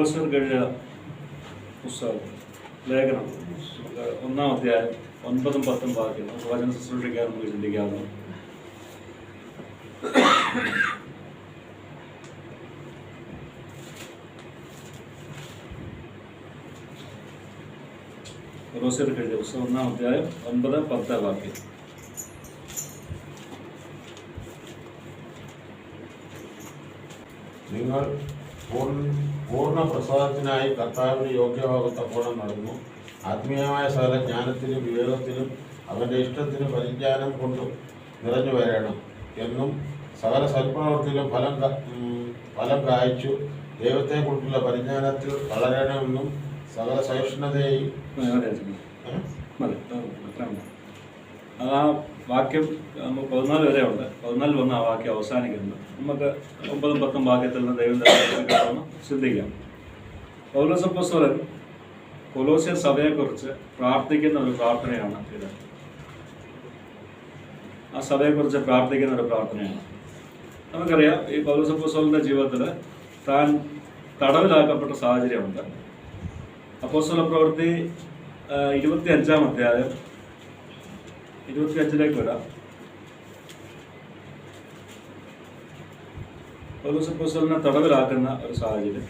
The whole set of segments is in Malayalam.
കൊലോസ്യർക്ക് എഴുതിയ പുസ്തകം ലേഖനം 1-ാം അധ്യായം 9-10 വാക്യം നമുക്ക് വചന ശുശ്രൂഷിക്കാൻ നമുക്ക് ചിന്തിക്കാവുന്നു. കൊലോസ്യർക്ക് എഴുതിയ പുസ്തകം 1-ാം അധ്യായം 9-10 വാക്യം. നിങ്ങൾ പൂർണ്ണ പ്രസാദത്തിനായി കർത്താവിന് യോഗ്യമാകത്തക്കോണം നടന്നു ആത്മീയമായ സകല ജ്ഞാനത്തിനും വിവേകത്തിനും അവൻ്റെ ഇഷ്ടത്തിനും പരിജ്ഞാനം കൊണ്ടും നിറഞ്ഞു വരണം എന്നും സകല സൽപ്രവർത്തിയിലും ഫലം കായ്ച്ചു ദൈവത്തെക്കുറിച്ചുള്ള പരിജ്ഞാനത്തിൽ വളരണമെന്നും സകല സഹിഷ്ണുതയും. ആ വാക്യം നമുക്ക് 14 വരെ ഉണ്ട്. 14 വന്ന ആ വാക്യം അവസാനിക്കുന്നത്. നമുക്ക് 9-10 വാക്യത്തിൽ നിന്ന് ദൈവം ചിന്തിക്കാം. പൗലോസ് അപ്പോസ്തലൻ കൊലോസ്യ സഭയെക്കുറിച്ച് പ്രാർത്ഥിക്കുന്ന ഒരു പ്രാർത്ഥനയാണ് ഇത്. ആ സഭയെക്കുറിച്ച് പ്രാർത്ഥിക്കുന്ന ഒരു പ്രാർത്ഥനയാണ്. നമുക്കറിയാം, ഈ പൗലോസ് അപ്പോസ്തലൻ്റെ ജീവിതത്തിൽ താൻ തടവിലാക്കപ്പെട്ട സാഹചര്യമുണ്ട്. അപ്പോസ്തല പ്രവൃത്തി 25-ാം അധ്യായം 25-ലേക്ക് വരാം. പൗലോസ് അപ്പോസ്തലനെ തടവിലാക്കുന്ന ഒരു സാഹചര്യം.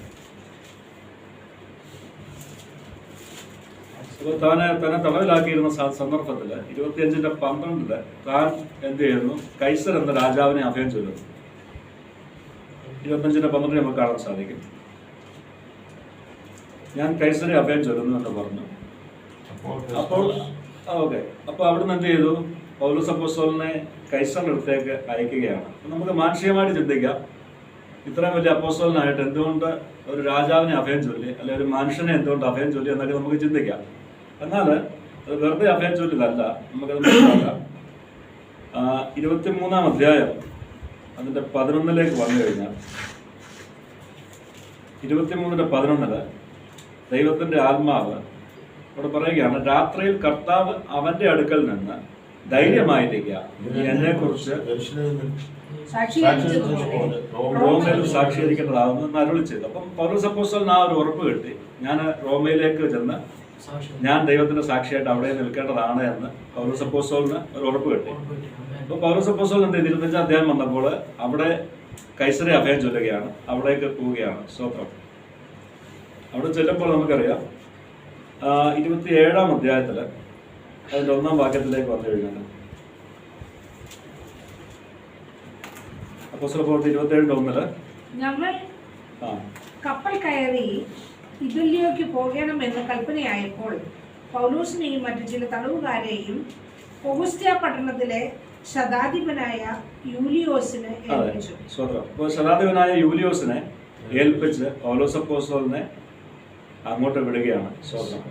അപ്പോൾ തന്നെ തടവിലാക്കിയിരുന്ന സന്ദർഭത്തിൽ 25-12 താൻ എന്ത് ചെയ്യുന്നു? കൈസർ എന്ന രാജാവിനെ അഭയം ചൊല്ലുന്നു. 25-12 നമുക്ക് കാണാൻ സാധിക്കും. ഞാൻ കൈസറെ അഭയം ചൊല്ലുന്നു എന്ന് പറഞ്ഞു. അപ്പോൾ അവിടുന്ന് എന്ത് ചെയ്തു? പൗലോസ് അപ്പോസ്തലനെ കൈസറിന്റെ അടുത്തേക്ക് അയക്കുകയാണ്. നമുക്ക് മാനുഷികമായിട്ട് ചിന്തിക്കാം, ഇത്രയും വലിയ അപ്പോസ്തലനായിട്ട് എന്തുകൊണ്ട് ഒരു രാജാവിനെ അഭയം ചൊല്ലി, അല്ലെങ്കിൽ ഒരു മനുഷ്യനെ എന്തുകൊണ്ട് അഭയം ചൊല്ലി എന്നൊക്കെ നമുക്ക് ചിന്തിക്കാം. എന്നാൽ അത് വെറുതെ അഭയം ചൊല്ലിയതല്ല. നമുക്കത് മനസ്സിലാക്കാം. 23-ാം അധ്യായം അതിൻ്റെ 11-ലേക്ക് വന്നു കഴിഞ്ഞാൽ 23-11 ദൈവത്തിൻ്റെ ആത്മാവ് അവിടെ പറയുകയാണ്, രാത്രിയിൽ കർത്താവ് അവന്റെ അടുക്കൽ നിന്ന് ധൈര്യമായിരിക്കുക, എന്നെക്കുറിച്ച് റോമയിൽ സാക്ഷീകരിക്കേണ്ടതാകുന്നു എന്ന് അരുളി ചെയ്തു. അപ്പം പൗലോസ് അപ്പോസ്തലൻ ആ ഒരു ഉറപ്പ് കിട്ടി, ഞാൻ റോമയിലേക്ക് ചെന്ന് ഞാൻ ദൈവത്തിന്റെ സാക്ഷിയായിട്ട് അവിടെ നിൽക്കേണ്ടതാണ് എന്ന് പൗലോസ് അപ്പോസ്തലന് ഒരു ഉറപ്പ് കിട്ടി. അപ്പോൾ പൗലോസ് അപ്പോസ്തലൻ എന്ത് 25-ാം അധ്യായം വന്നപ്പോൾ അവിടെ കൈസറെ അഭയം ചൊല്ലുകയാണ്, അവിടേക്ക് പോവുകയാണ്. സ്തോത്രം. അവിടെ ചെല്ലുമ്പോൾ നമുക്കറിയാം 27-ാം അധ്യായത്തിൽ അതിൻ്റെ 1-ാം വാക്യത്തിലേക്ക് വന്നു കഴിഞ്ഞാൽ അപ്പോസ്തല പ്രവൃത്തി 27-1 ഞങ്ങൾ കപ്പൽ കയറി ഇതുല്യോയ്ക്ക് പോകണമെന്ന് കൽപ്പനയായപ്പോൾ പൗലോസിനെയും മറ്റു ചില തടവുകാരെയും പൗസ്ത്യ പട്ടണത്തിലെ ശതാധിപനായ യൂലിയോസിനെ ഏൽപ്പിച്ചു. അപ്പോൾ ശതാധിപനായ യൂലിയോസിനെ ഏൽപ്പിച്ച് പൗലോസ് അപ്പോസ്തലനെ അങ്ങോട്ട് വിടുകയാണ്. സ്വന്തം.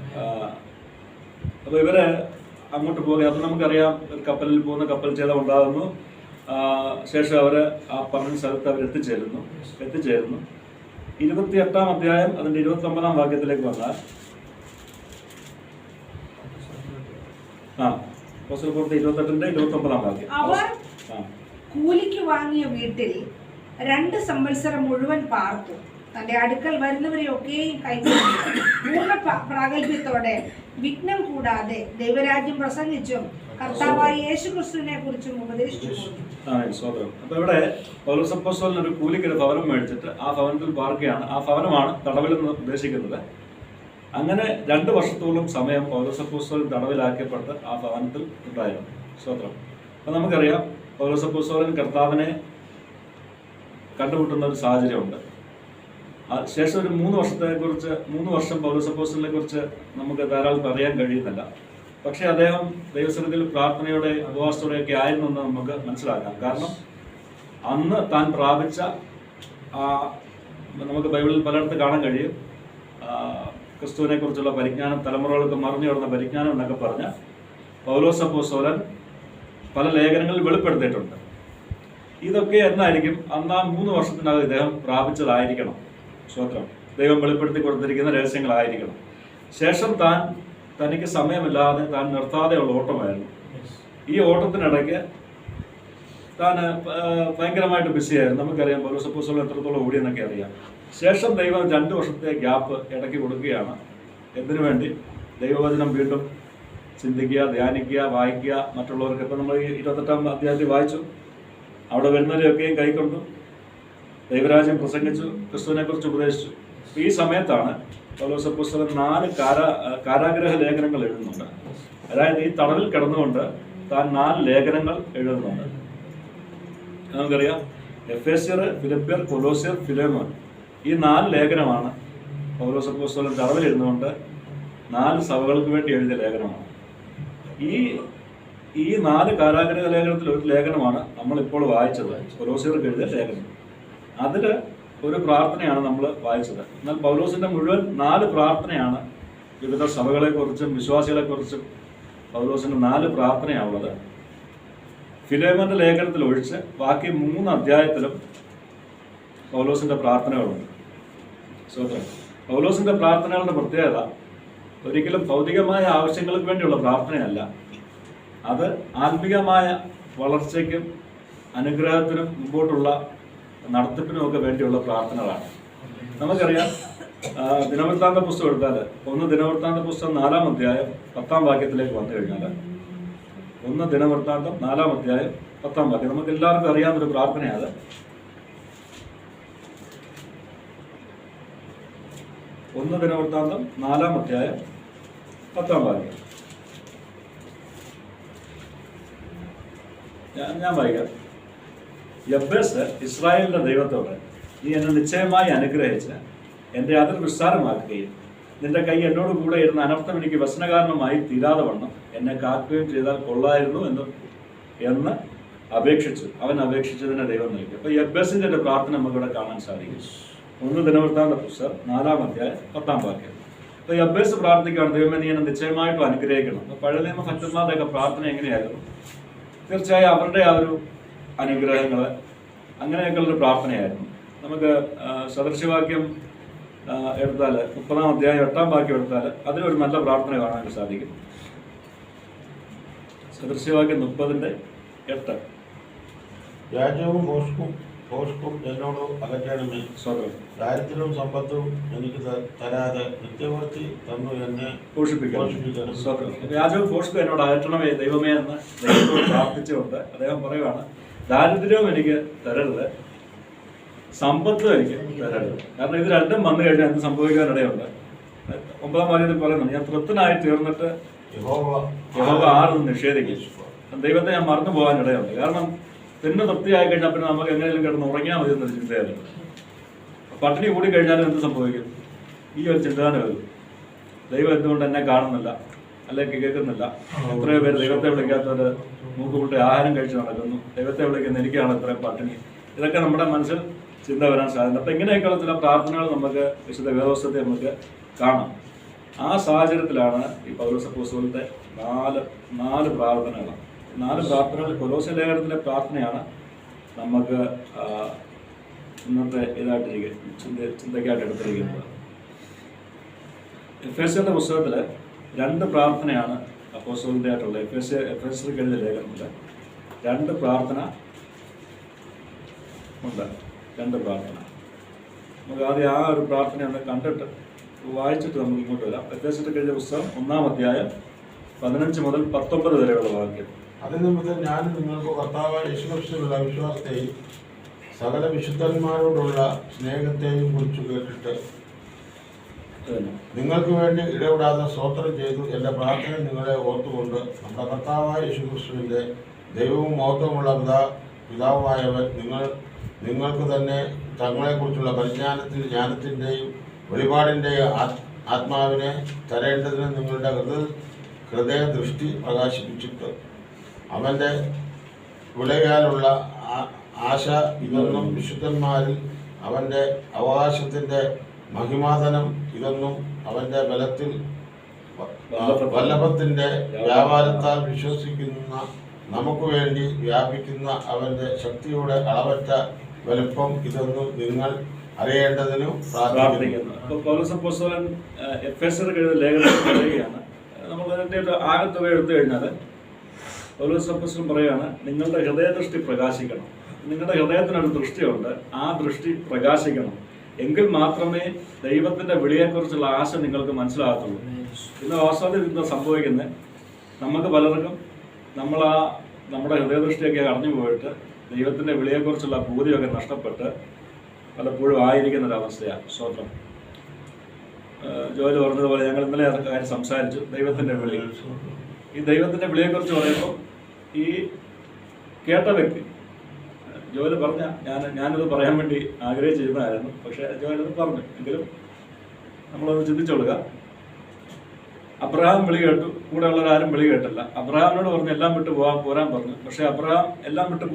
അപ്പോൾ ഇവരെ അങ്ങോട്ട് പോകുക. അത് നമുക്കറിയാം, ഒരു കപ്പലിൽ പോകുന്ന കപ്പൽ ഛേദം ഉണ്ടാകുന്നു. ശേഷം അവർ ആ പറഞ്ഞ സ്ഥലത്ത് അവർ എത്തിച്ചേരുന്നു. 28-ാം അധ്യായം അതിൻ്റെ 29-ാം വാക്യത്തിലേക്ക് വന്നാൽ അപ്പോസ്തല പ്രവൃത്തി 28-ന്റെ 29-ാം വാക്യം. അവർ കൂലിക്ക് വാങ്ങിയ വീട്ടിൽ 2 സംവത്സരം മുഴുവൻ പാർത്തു. തന്റെ അടുക്കൽ വരുന്നവരെയൊക്കെയും കൈകൊണ്ടു പൂർണ്ണ പ്രാഗൽഭ്യത്തോടെ വിഘ്നം കൂടാതെ ദൈവരാജ്യം പ്രസംഗിച്ചും കർത്താവായ യേശുക്രിസ്തുവിനെ കുറിച്ചും ഉപദേശിച്ചു. അപ്പൊ ഇവിടെ പൗലോസ് അപ്പോസ്തലൻ ഒരു കൂലിക്കൊരു ഭവനം മേടിച്ചിട്ട് ആ ഭവനത്തിൽ പാർക്കുകയാണ്. ആ ഭവനമാണ് തടവിലെന്ന് ഉദ്ദേശിക്കുന്നത്. അങ്ങനെ 2 വർഷത്തോളം സമയം പൗലോസ് അപ്പോസ്തലൻ തടവിലാക്കപ്പെട്ട് ആ ഭവനത്തിൽ ഉണ്ടായിരുന്നു. സ്തോത്രം. അപ്പൊ നമുക്കറിയാം, പൗലോസ് അപ്പോസ്തലൻ കർത്താവിനെ കണ്ടുമുട്ടുന്ന ഒരു സാഹചര്യമുണ്ട്. ശേഷം ഒരു 3 വർഷം പൗലോസ് അപ്പോസ്തലനെ കുറിച്ച് നമുക്ക് ധാരാളം പറയാൻ കഴിയുന്നില്ല. പക്ഷേ അദ്ദേഹം ദൈവസന്നിധിയിൽ പ്രാർത്ഥനയോടെ ഉപവാസത്തോടെയൊക്കെ ആയിരുന്നു എന്ന് നമുക്ക് മനസ്സിലാക്കാം. കാരണം അന്ന് താൻ പ്രാപിച്ച നമുക്ക് ബൈബിളിൽ പലയിടത്ത് കാണാൻ കഴിയും, ക്രിസ്തുവിനെ കുറിച്ചുള്ള പരിജ്ഞാനം, തലമുറകൾക്ക് മറിഞ്ഞു കിടന്ന പരിജ്ഞാനം എന്നൊക്കെ പറഞ്ഞ് പൗലോസ് അപ്പോസ്തലൻ പല ലേഖനങ്ങളിൽ വെളിപ്പെടുത്തിയിട്ടുണ്ട്. ഇതൊക്കെ എന്നായിരിക്കും? അന്ന് ആ 3 വർഷത്തിനകം ഇദ്ദേഹം പ്രാപിച്ചതായിരിക്കണം. സ്വത്രം. ദൈവം വെളിപ്പെടുത്തി കൊടുത്തിരിക്കുന്ന രഹസ്യങ്ങളായിരിക്കണം. ശേഷം തനിക്ക് സമയമില്ലാതെ താൻ നിർത്താതെയുള്ള ഓട്ടമായിരുന്നു. ഈ ഓട്ടത്തിനിടയ്ക്ക് താൻ ഭയങ്കരമായിട്ട് ബിസിയായിരുന്നു. നമുക്കറിയാം പൗലോസ് അപ്പോസ്തലൻ എത്രത്തോളം ഓടിയെന്നൊക്കെ അറിയാം. ശേഷം ദൈവം 2 വർഷത്തെ ഗ്യാപ്പ് ഇടയ്ക്ക് കൊടുക്കുകയാണ്. എന്തിനു വേണ്ടി? ദൈവവചനം വീണ്ടും ചിന്തിക്കുക, ധ്യാനിക്കുക, വായിക്കുക. മറ്റുള്ളവർക്ക് ഇപ്പം നമ്മൾ ഈ 28-ാം അധ്യായത്തിൽ വായിച്ചു, അവിടെ വരുന്നവരെയൊക്കെയും കൈക്കൊണ്ടു, ദൈവരാജ്യം പ്രസംഗിച്ചു, ക്രിസ്തുവിനെക്കുറിച്ച് ഉപദേശിച്ചു. ഈ സമയത്താണ് പൗലോസ് അപ്പോസ്തലൻ 4 കാരാഗ്രഹ ലേഖനങ്ങൾ എഴുതുന്നുണ്ട്. അതായത് ഈ തടവിൽ കിടന്നുകൊണ്ട് താൻ 4 ലേഖനങ്ങൾ എഴുതുന്നുണ്ട്. നമുക്കറിയാം, എഫേസ്യർ, ഫിലിപ്പിയർ, കൊലോസ്യർ, ഫിലേമോൻ, ഈ 4 ലേഖനമാണ് പൗലോസ് അപ്പോസ്തലൻ തടവിൽ ഇരുന്നുകൊണ്ട് 4 സഭകൾക്ക് വേണ്ടി എഴുതിയ ലേഖനമാണ്. ഈ 4 കാരാഗ്രഹ ലേഖനത്തിൽ ഒരു ലേഖനമാണ് നമ്മളിപ്പോൾ വായിച്ചത്, കൊലോസ്യർക്ക് എഴുതിയ ലേഖനം. അതിൽ ഒരു പ്രാർത്ഥനയാണ് നമ്മൾ വായിച്ചത്. എന്നാൽ പൗലോസിന്റെ മുഴുവൻ 4 പ്രാർത്ഥനയാണ്. വിവിധ സഭകളെക്കുറിച്ചും വിശ്വാസികളെക്കുറിച്ചും പൗലോസിന്റെ 4 പ്രാർത്ഥനയാണുള്ളത്. ഫിലേമോന്റെ ലേഖനത്തിൽ ഒഴിച്ച് ബാക്കി 3 അധ്യായത്തിലും പൗലോസിന്റെ പ്രാർത്ഥനകളുണ്ട്. സ്വതന്ത്രം. പൗലോസിന്റെ പ്രാർത്ഥനകളുടെ പ്രത്യേകത ഒരിക്കലും ഭൗതികമായ ആവശ്യങ്ങൾക്ക് വേണ്ടിയുള്ള പ്രാർത്ഥനയല്ല. അത് ആത്മീയമായ വളർച്ചയ്ക്കും അനുഗ്രഹത്തിനും മുമ്പോട്ടുള്ള നടത്തിപ്പിനും ഒക്കെ വേണ്ടിയുള്ള പ്രാർത്ഥനകളാണ്. നമുക്കറിയാം, ദിനവൃത്താന്ത പുസ്തകം എടുത്താൽ 1 ദിനവൃത്താന്ത പുസ്തകം 4-ാം അധ്യായം 10-ാം വാക്യത്തിലേക്ക് വന്നു കഴിഞ്ഞാൽ 1 ദിനവൃത്താന്തം 4-ാം അധ്യായം 10-ാം വാക്യം നമുക്ക് എല്ലാവർക്കും അറിയാവുന്നൊരു പ്രാർത്ഥനയാണ്. 1 ദിനവൃത്താന്തം 4-ാം അധ്യായം 10-ാം വാക്യം ഞാൻ വായിക്കാം. യബ്ബേസ് ഇസ്രായേലിന്റെ ദൈവത്തോട്, നീ എന്നെ നിശ്ചയമായി അനുഗ്രഹിച്ച് എൻ്റെ അതിർ വിസ്താരമാക്കുകയും നിന്റെ കൈ എന്നോട് കൂടെ ഇരുന്ന അനർത്ഥം എനിക്ക് വ്യസനകാരണമായി തീരാതെ വണ്ണം എന്നെ കാക്കുകയും ചെയ്താൽ കൊള്ളായിരുന്നു എന്ന് അപേക്ഷിച്ചു. അവൻ അപേക്ഷിച്ചതിനെ ദൈവം നൽകി. അപ്പോൾ യബ്ബേസിന്റെ പ്രാർത്ഥന നമുക്കിവിടെ കാണാൻ സാധിക്കും. 1 ദിനവൃത്താന്ത പുസ്തകം 4-ാം അധ്യായം 10-ാം വാക്യം. അപ്പോൾ യബ്ബേസ് പ്രാർത്ഥിക്കുകയാണ്, ദൈവമേ നീ എന്നെ നിശ്ചയമായിട്ടും അനുഗ്രഹിക്കണം. അപ്പോൾ പഴയ നിയമ ഭക്തന്മാരുടെയൊക്കെ പ്രാർത്ഥന എങ്ങനെയായിരുന്നു? തീർച്ചയായും അവരുടെ ആ ഒരു അനുഗ്രഹങ്ങൾ അങ്ങനെയൊക്കെയുള്ളൊരു പ്രാർത്ഥനയായിരുന്നു. നമുക്ക് സദൃശവാക്യം എടുത്താൽ 30-ാം അധ്യായം 8-ാം വാക്യം എടുത്താൽ അതിലൊരു നല്ല പ്രാർത്ഥന കാണാൻ സാധിക്കും. സദൃശവാക്യം 30:8. രാജ്യവും ഭോഷ്കും എന്നോട് അകറ്റണമേ. ദാരിദ്ര്യവും സമ്പത്തും എനിക്ക് തരാതെ നിത്യവൃത്തി തന്നു എന്നെ പോഷിപ്പിക്കണം. രാജവും ഭോഷ്കും എന്നോട് അകറ്റണമേ ദൈവമേ എന്ന് ദൈവത്തോട് പ്രാർത്ഥിച്ചുകൊണ്ട് അദ്ദേഹം പറയുവാണ്, ദാരിദ്ര്യവും എനിക്ക് തരരുത്, സമ്പത്തും എനിക്ക് തരരുത്. കാരണം ഇത് രണ്ടും വന്നു കഴിഞ്ഞാൽ എന്ത് സംഭവിക്കാനിടയുണ്ട്? 9-ാം വാക്യത്തിൽ പറയുന്നുണ്ട്, ഞാൻ തൃപ്തനായി തീർന്നിട്ട് യഹോവ ആരെന്ന് നിഷേധിക്കും. ദൈവത്തെ ഞാൻ മറന്നു പോകാനിടയുണ്ട്. കാരണം പിന്നെ തൃപ്തിയായി കഴിഞ്ഞാൽ പിന്നെ നമുക്ക് എങ്ങനെയും കിടന്ന് ഉറങ്ങിയാൽ മതി എന്നൊരു ചിന്തയായിരുന്നു. പട്ടിണി കൂടി കഴിഞ്ഞാലും എന്ത് സംഭവിക്കും? ഈ ഒരു ചിന്തയാണ് വരും. ദൈവം എന്തുകൊണ്ട് എന്നെ കാണുന്നില്ല, അല്ലെങ്കിൽ കേൾക്കുന്നില്ല? എത്രയോ പേര് ദൈവത്തെ വിളിക്കാത്തവർ മൂക്കുകൂട്ടി ആഹാരം കഴിച്ച് നടക്കുന്നു. ദൈവത്തെ വിളിക്കുന്ന എനിക്കാണ് ഇത്രയും പട്ടിണി. ഇതൊക്കെ നമ്മുടെ മനസ്സിൽ ചിന്ത വരാൻ സാധ്യത. അപ്പം ഇങ്ങനെയൊക്കെയുള്ള ചില പ്രാർത്ഥനകൾ നമുക്ക് വിശുദ്ധ വേദോസ്തത്തിൽ നമുക്ക് കാണാം. ആ സാഹചര്യത്തിലാണ് ഈ പൗലോസ് അപ്പോസ്തലന്റെ 4 പ്രാർത്ഥനകളാണ്. 4 പ്രാർത്ഥനകൾ കൊലോസ്യ ലേഖനത്തിലെ പ്രാർത്ഥനയാണ് നമുക്ക് ഇന്നത്തെ ചിന്തയ്ക്കായിട്ട് എടുത്തിരിക്കുന്നത്. എഫേസ്യരുടെ പുസ്തകത്തിൽ 2 പ്രാർത്ഥനയാണ് അപ്പോസ്തലന്റെ ആയിട്ടുള്ളത്. എഫേസ്യർക്ക് എഴുതിയ ലേഖനത്തിൽ 2 പ്രാർത്ഥന ഉണ്ട്. 2 പ്രാർത്ഥന നമുക്ക് ആദ്യം ആ ഒരു പ്രാർത്ഥന ഒന്ന് കണ്ടിട്ട് വായിച്ചിട്ട് നമുക്ക് ഇങ്ങോട്ട് വരാം. എഫേസ്യർക്ക് എഴുതിയ പുസ്തകം 1-ാം അധ്യായം 15 മുതൽ 19 വരെയുള്ള വാക്യം. അതിന് മുതൽ ഞാൻ നിങ്ങൾക്ക് കർത്താവായ യേശുക്രിസ്തുവിലുള്ള വിശ്വാസത്തെയും സകല വിശുദ്ധന്മാരോടുള്ള സ്നേഹത്തെയും കുറിച്ച് കേട്ടിട്ട് നിങ്ങൾക്ക് വേണ്ടി ഇടപെടാതെ സ്തോത്രം ചെയ്തു. എൻ്റെ പ്രാർത്ഥന നിങ്ങളെ ഓർത്തുകൊണ്ട് നമ്മുടെ കർത്താവായ യേശുക്രിസ്തുവിൻ്റെ ദൈവവും മഹത്വമുള്ള പിതാവുമായവൻ നിങ്ങൾക്ക് തന്നെ തങ്ങളെക്കുറിച്ചുള്ള ജ്ഞാനത്തിൻ്റെയും വെളിപാടിൻ്റെയും ആത്മാവിനെ തരേണ്ടതിന് നിങ്ങളുടെ ഹൃദയദൃഷ്ടി പ്രകാശിപ്പിച്ചിട്ട് അവൻ്റെ വിളയാലുള്ള ആശ ഇതൊന്നും വിശുദ്ധന്മാരിൽ അവൻ്റെ അവകാശത്തിൻ്റെ മഹിമാതനം ഇതൊന്നും അവൻ്റെ ബലത്തിൽ വല്ലഭത്തിൻ്റെ വ്യാപാരത്താൽ വിശ്വസിക്കുന്ന നമുക്ക് വേണ്ടി വ്യാപിക്കുന്ന അവൻ്റെ ശക്തിയുടെ അളവറ്റ വലുപ്പം ഇതൊന്നും നിങ്ങൾ അറിയേണ്ടതിനും പ്രാർത്ഥിക്കുന്നു. അപ്പോൾ പൗലോസ് അപ്പോസ്തലൻ എഫേസ്യർക്ക് എഴുതിയ ലേഖനത്തിൽ പറയുകയാണ്, നമ്മൾ അതിൻ്റെ ഒരു ആകത്തുക എടുത്തു കഴിഞ്ഞാൽ പൗലോസ് അപ്പോസ്തലൻ പറയുകയാണ്, നിങ്ങളുടെ ഹൃദയദൃഷ്ടി പ്രകാശിക്കണം. നിങ്ങളുടെ ഹൃദയത്തിനൊരു ദൃഷ്ടിയുണ്ട്, ആ ദൃഷ്ടി പ്രകാശിക്കണം. എങ്കിൽ മാത്രമേ ദൈവത്തിന്റെ വിളിയെക്കുറിച്ചുള്ള ആശ നിങ്ങൾക്ക് മനസ്സിലാകത്തുള്ളൂ. ഇന്ന് വാസ്തവത്തിൽ ഇന്ന് സംഭവിക്കുന്നത്, നമുക്ക് പലർക്കും നമ്മുടെ ഹൃദയദൃഷ്ടിയൊക്കെ അടഞ്ഞു പോയിട്ട് ദൈവത്തിന്റെ വിളിയെക്കുറിച്ചുള്ള ബോധ്യമൊക്കെ നഷ്ടപ്പെട്ട് പലപ്പോഴും ആയിരിക്കുന്നൊരവസ്ഥയാണ്. സ്തോത്രം. ജോലി പറഞ്ഞതുപോലെ ഞങ്ങൾ ഇന്നലെ അതൊക്കെ കാര്യം സംസാരിച്ചു. ദൈവത്തിന്റെ വിളി, ഈ ദൈവത്തിന്റെ വിളിയെക്കുറിച്ച് പറയുമ്പോൾ ഈ കേട്ട വ്യക്തി ജോലി പറഞ്ഞ ഞാനിത് പറയാൻ വേണ്ടി ആഗ്രഹിച്ചിരുന്നതായിരുന്നു. പക്ഷെ ജോലി അത് പറഞ്ഞു. എങ്കിലും നമ്മളത് ചിന്തിച്ചോളുക. അബ്രഹാം വിളി കേട്ടു, കൂടെ ഉള്ളവരാരും വിളി കേട്ടില്ല. അബ്രഹാമിനോട് പറഞ്ഞു എല്ലാം വിട്ട് പോരാൻ പറഞ്ഞു. പക്ഷെ അബ്രഹാം എല്ലാം വിട്ട്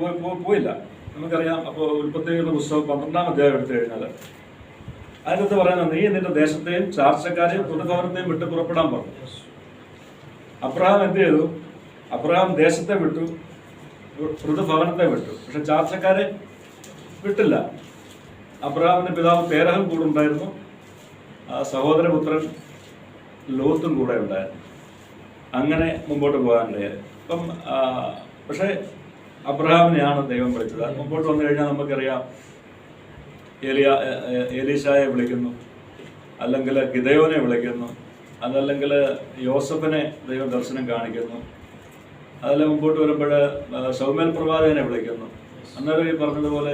പോയില്ല. നമുക്കറിയാം. അപ്പോൾ ഉൽപ്പത്തിയുടെ പുസ്തകം 12-ാം അധ്യായം എടുത്തു കഴിഞ്ഞാൽ അതിനകത്ത് പറയുന്നത്, നീ നിന്റെ ദേശത്തെയും ചാർച്ചക്കാരെയും പുതുഭവനത്തെയും വിട്ട് പുറപ്പെടാൻ പറഞ്ഞു. അബ്രഹാം എന്ത് ചെയ്തു? അബ്രഹാം ദേശത്തെ വിട്ടു, പുതുഭവനത്തെ വിട്ടു, പക്ഷെ ചാർച്ചക്കാരെ വിട്ടില്ല. അബ്രഹാമിന്റെ പിതാവ് തേരഹും കൂടെ ഉണ്ടായിരുന്നു, സഹോദരപുത്രൻ ലോത്തും കൂടെ ഉണ്ടായിരുന്നു. അങ്ങനെ മുമ്പോട്ട് പോകാനിടയായി. അപ്പം പക്ഷേ അബ്രഹാമിനെയാണ് ദൈവം വിളിച്ചത്. മുമ്പോട്ട് വന്നു കഴിഞ്ഞാൽ നമുക്കറിയാം, ഏലീശായെ വിളിക്കുന്നു, അല്ലെങ്കിൽ ഗിദയോനെ വിളിക്കുന്നു, അതല്ലെങ്കിൽ യോസഫിനെ ദൈവം ദർശനം കാണിക്കുന്നു. അതെല്ലാം മുമ്പോട്ട് വരുമ്പോൾ സൗമേൽ പ്രവാചകനെ വിളിക്കുന്നു. അന്നേരം ഈ പറഞ്ഞതുപോലെ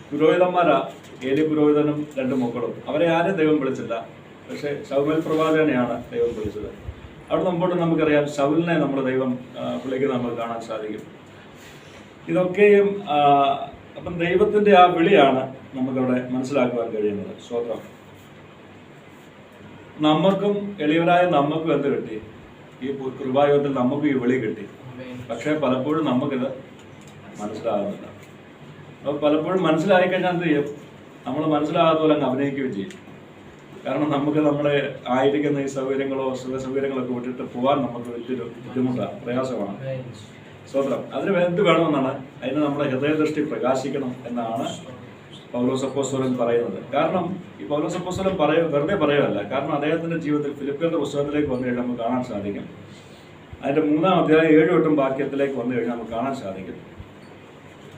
പുരോഹിതന്മാരാ, ഏലി പുരോഹിതനും 2 മക്കളും, അവരെ ആരും ദൈവം വിളിച്ചില്ല. പക്ഷേ സൗമേൽ പ്രവാചകനെയാണ് ദൈവം വിളിച്ചത്. അവിടെ മുമ്പോട്ട് നമുക്കറിയാം ശൗലിനെ നമ്മുടെ ദൈവം വിളിക്കുന്നത് നമുക്ക് കാണാൻ സാധിക്കും. ഇതൊക്കെയും അപ്പം ദൈവത്തിന്റെ ആ വിളിയാണ് നമുക്കവിടെ മനസ്സിലാക്കുവാൻ കഴിയുന്നത്. സ്തോത്രം. നമുക്കും എളിയവരായ നമുക്കും എന്ത് കിട്ടി? ഈ കൃപായുഗത്തിൽ നമുക്കും ഈ വിളി കിട്ടി. പക്ഷെ പലപ്പോഴും നമുക്കിത് മനസ്സിലാകുന്നില്ല. അപ്പോൾ പലപ്പോഴും മനസ്സിലായി കഴിഞ്ഞാൽ എന്ത് ചെയ്യും? നമ്മൾ മനസ്സിലാകാത്ത പോലെ അങ്ങ് അഭിനയിക്കുകയും ചെയ്യും. കാരണം നമുക്ക് നമ്മുടെ ആയിരിക്കുന്ന ഈ സൗകര്യങ്ങളോ സുഖസൗകര്യങ്ങളൊക്കെ വിട്ടിട്ട് പോകാൻ നമുക്ക് വലിയൊരു ബുദ്ധിമുട്ടാണ്, പ്രയാസമാണ്. സ്തോത്രം. അതിന് എന്ത് വേണമെന്നാണ്? അതിന് നമ്മുടെ ഹൃദയദൃഷ്ടി പ്രകാശിക്കണം എന്നാണ് പൗലോസ് അപ്പോസ്തലൻ പറയുന്നത്. കാരണം ഈ പൗലോസ് അപ്പോസ്തലൻ വെറുതെ പറയുകയല്ല. കാരണം അദ്ദേഹത്തിന്റെ ജീവിതത്തിൽ ഫിലിപ്പിയരുടെ പുസ്തകത്തിലേക്ക് വന്നു കഴിഞ്ഞാൽ നമുക്ക് കാണാൻ സാധിക്കും. അതിന്റെ 3-ാം അധ്യായം 7-8 വാക്യത്തിലേക്ക് വന്നു കഴിഞ്ഞാൽ നമുക്ക് കാണാൻ സാധിക്കും.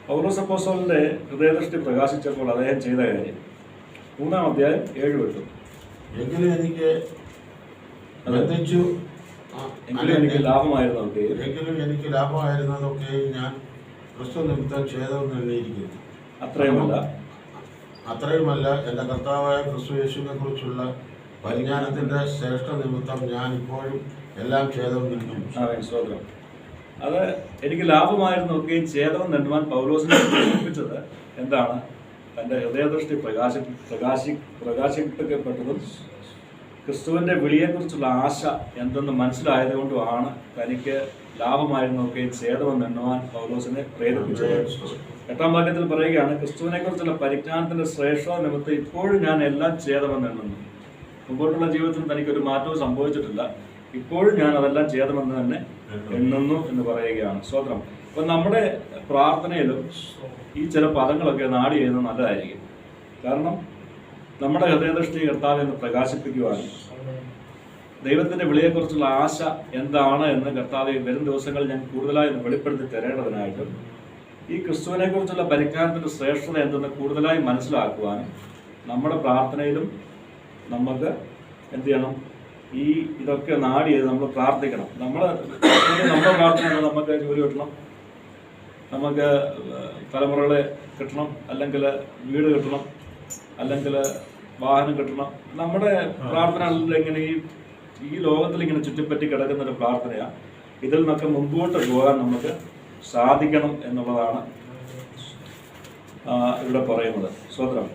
പൗലോസ് അപ്പോസ്തലന്റെ ഹൃദയദൃഷ്ടി പ്രകാശിച്ചപ്പോൾ അദ്ദേഹം ചെയ്ത കാര്യം 3-ാം അധ്യായം 7-8. എങ്കിലും എനിക്ക് ലാഭമായിരുന്നതൊക്കെ ഞാൻ ക്രിസ്തു നിമിത്തം ഛേദമെന്ന് എണ്ണിയിരിക്കുന്നു. അത്രയുമല്ല, എൻ്റെ കർത്താവായ ക്രിസ്തു യേശുവിനെ കുറിച്ചുള്ള പരിജ്ഞാനത്തിന്റെ ശ്രേഷ്ഠ നിമിത്തം ഞാൻ ഇപ്പോഴും എല്ലാം ഛേദം നിൽക്കുന്നു. അത് എനിക്ക് ലാഭമായിരുന്നൊക്കെയും ഛേദം നെടുവാൻ പൗലോസിനെ പ്രേരിപ്പിച്ചത് എന്താണ്? തൻ്റെ ഹൃദയദൃഷ്ടി പ്രകാശിപ്പിക്കപ്പെട്ടതും ക്രിസ്തുവിൻ്റെ വിളിയെക്കുറിച്ചുള്ള ആശ എന്തെന്ന് മനസ്സിലായതുകൊണ്ടുമാണ് തനിക്ക് ലാഭമായിരുന്നൊക്കെയും ഛേദമെന്ന് എണ്ണുവാൻ പൗലോസിനെ പ്രേരിപ്പിച്ചത്. 8-ാം വാക്യത്തിൽ പറയുകയാണ്, ക്രിസ്തുവിനെ കുറിച്ചുള്ള പരിജ്ഞാനത്തിന്റെ ശ്രേഷ്ഠ നിമിത്തം ഇപ്പോഴും ഞാൻ എല്ലാം ഛേദമെന്ന് എണ്ണുന്നു. മുമ്പോട്ടുള്ള ജീവിതത്തിൽ തനിക്കൊരു മാറ്റവും സംഭവിച്ചിട്ടില്ല. ഇപ്പോഴും ഞാൻ അതെല്ലാം ഛേദമെന്ന് തന്നെ എണ്ണുന്നു എന്ന് പറയുകയാണ്. സ്തോത്രം. അപ്പം നമ്മുടെ പ്രാർത്ഥനയിലും ഈ ചില പദങ്ങളൊക്കെ നാടി ചെയ്യുന്നത് നല്ലതായിരിക്കും. കാരണം നമ്മുടെ ഹൃദയദൃഷ്ടി കർത്താവിൽ നിന്ന് പ്രകാശിപ്പിക്കുവാനും ദൈവത്തിന്റെ വിളിയെക്കുറിച്ചുള്ള ആശ എന്താണ് എന്ന് കർത്താവ് വരും ദിവസങ്ങളിൽ ഞാൻ കൂടുതലായി വെളിപ്പെടുത്തി തരേണ്ടതിനായിട്ടും ഈ ക്രിസ്തുവിനെ കുറിച്ചുള്ള പരിജ്ഞാനത്തിന്റെ ശ്രേഷ്ഠത എന്തെന്ന് കൂടുതലായി മനസ്സിലാക്കുവാനും നമ്മുടെ പ്രാർത്ഥനയിലും നമുക്ക് എന്ത് ചെയ്യണം? ഇതൊക്കെ നാടി ചെയ്ത് നമ്മൾ പ്രാർത്ഥിക്കണം. നമ്മുടെ പ്രാർത്ഥന നമുക്ക് ജോലി കിട്ടണം, നമുക്ക് തലമുറകളെ കിട്ടണം, അല്ലെങ്കിൽ വീട് കിട്ടണം, അല്ലെങ്കിൽ വാഹനം കിട്ടണം. നമ്മുടെ പ്രാർത്ഥന ഇങ്ങനെ ഈ ലോകത്തിൽ ഇങ്ങനെ ചുറ്റിപ്പറ്റി കിടക്കുന്നൊരു പ്രാർത്ഥനയാണ്. ഇതിൽ നിന്നൊക്കെ മുമ്പോട്ട് പോകാൻ നമുക്ക് സാധിക്കണം എന്നുള്ളതാണ് ഇവിടെ പറയുന്നത്. സ്തോത്രം.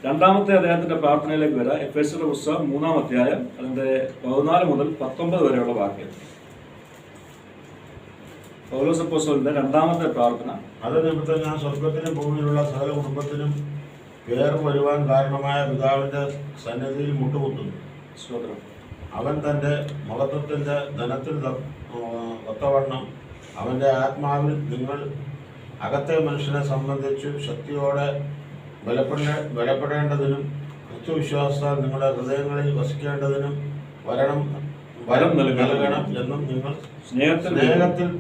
2-ാമത്തെ അദ്ദേഹത്തിന്റെ പ്രാർത്ഥനയിലേക്ക് വരാം. എഫേസ്യരുടെ പുസ്തകം 3-ാം അധ്യായം അതിന്റെ 14 മുതൽ 19 വരെയുള്ള വാക്യം. പൗലോസ് അപ്പോസ്തലന്റെ 2-ാമത്തെ പ്രാർത്ഥന. അത് നിമിത്തം ഞാൻ സ്വർഗത്തിനും ഭൂമിയിലുള്ള സകല കുടുംബത്തിനും പേർ വരുവാൻ കാരണമായ പിതാവിന്റെ സന്നിധിയിൽ മുട്ടുകുത്തുന്നു. സ്തോത്രം. അവൻ തന്റെ മഹത്വത്തിന്റെ ധനത്തിൽ ഒത്തവണ്ണം അവന്റെ ആത്മാവിൽ നിങ്ങൾ അകത്തെ മനുഷ്യനെ സംബന്ധിച്ചു ശക്തിയോടെ ബലപ്പെടേണ്ടതിനും ക്രിസ്തുവിശ്വാസത്താൽ നിങ്ങളുടെ ഹൃദയങ്ങളിൽ വസിക്കേണ്ടതിനും വരം നൽകണം എന്നും നിങ്ങൾ സ്നേഹത്തിൽ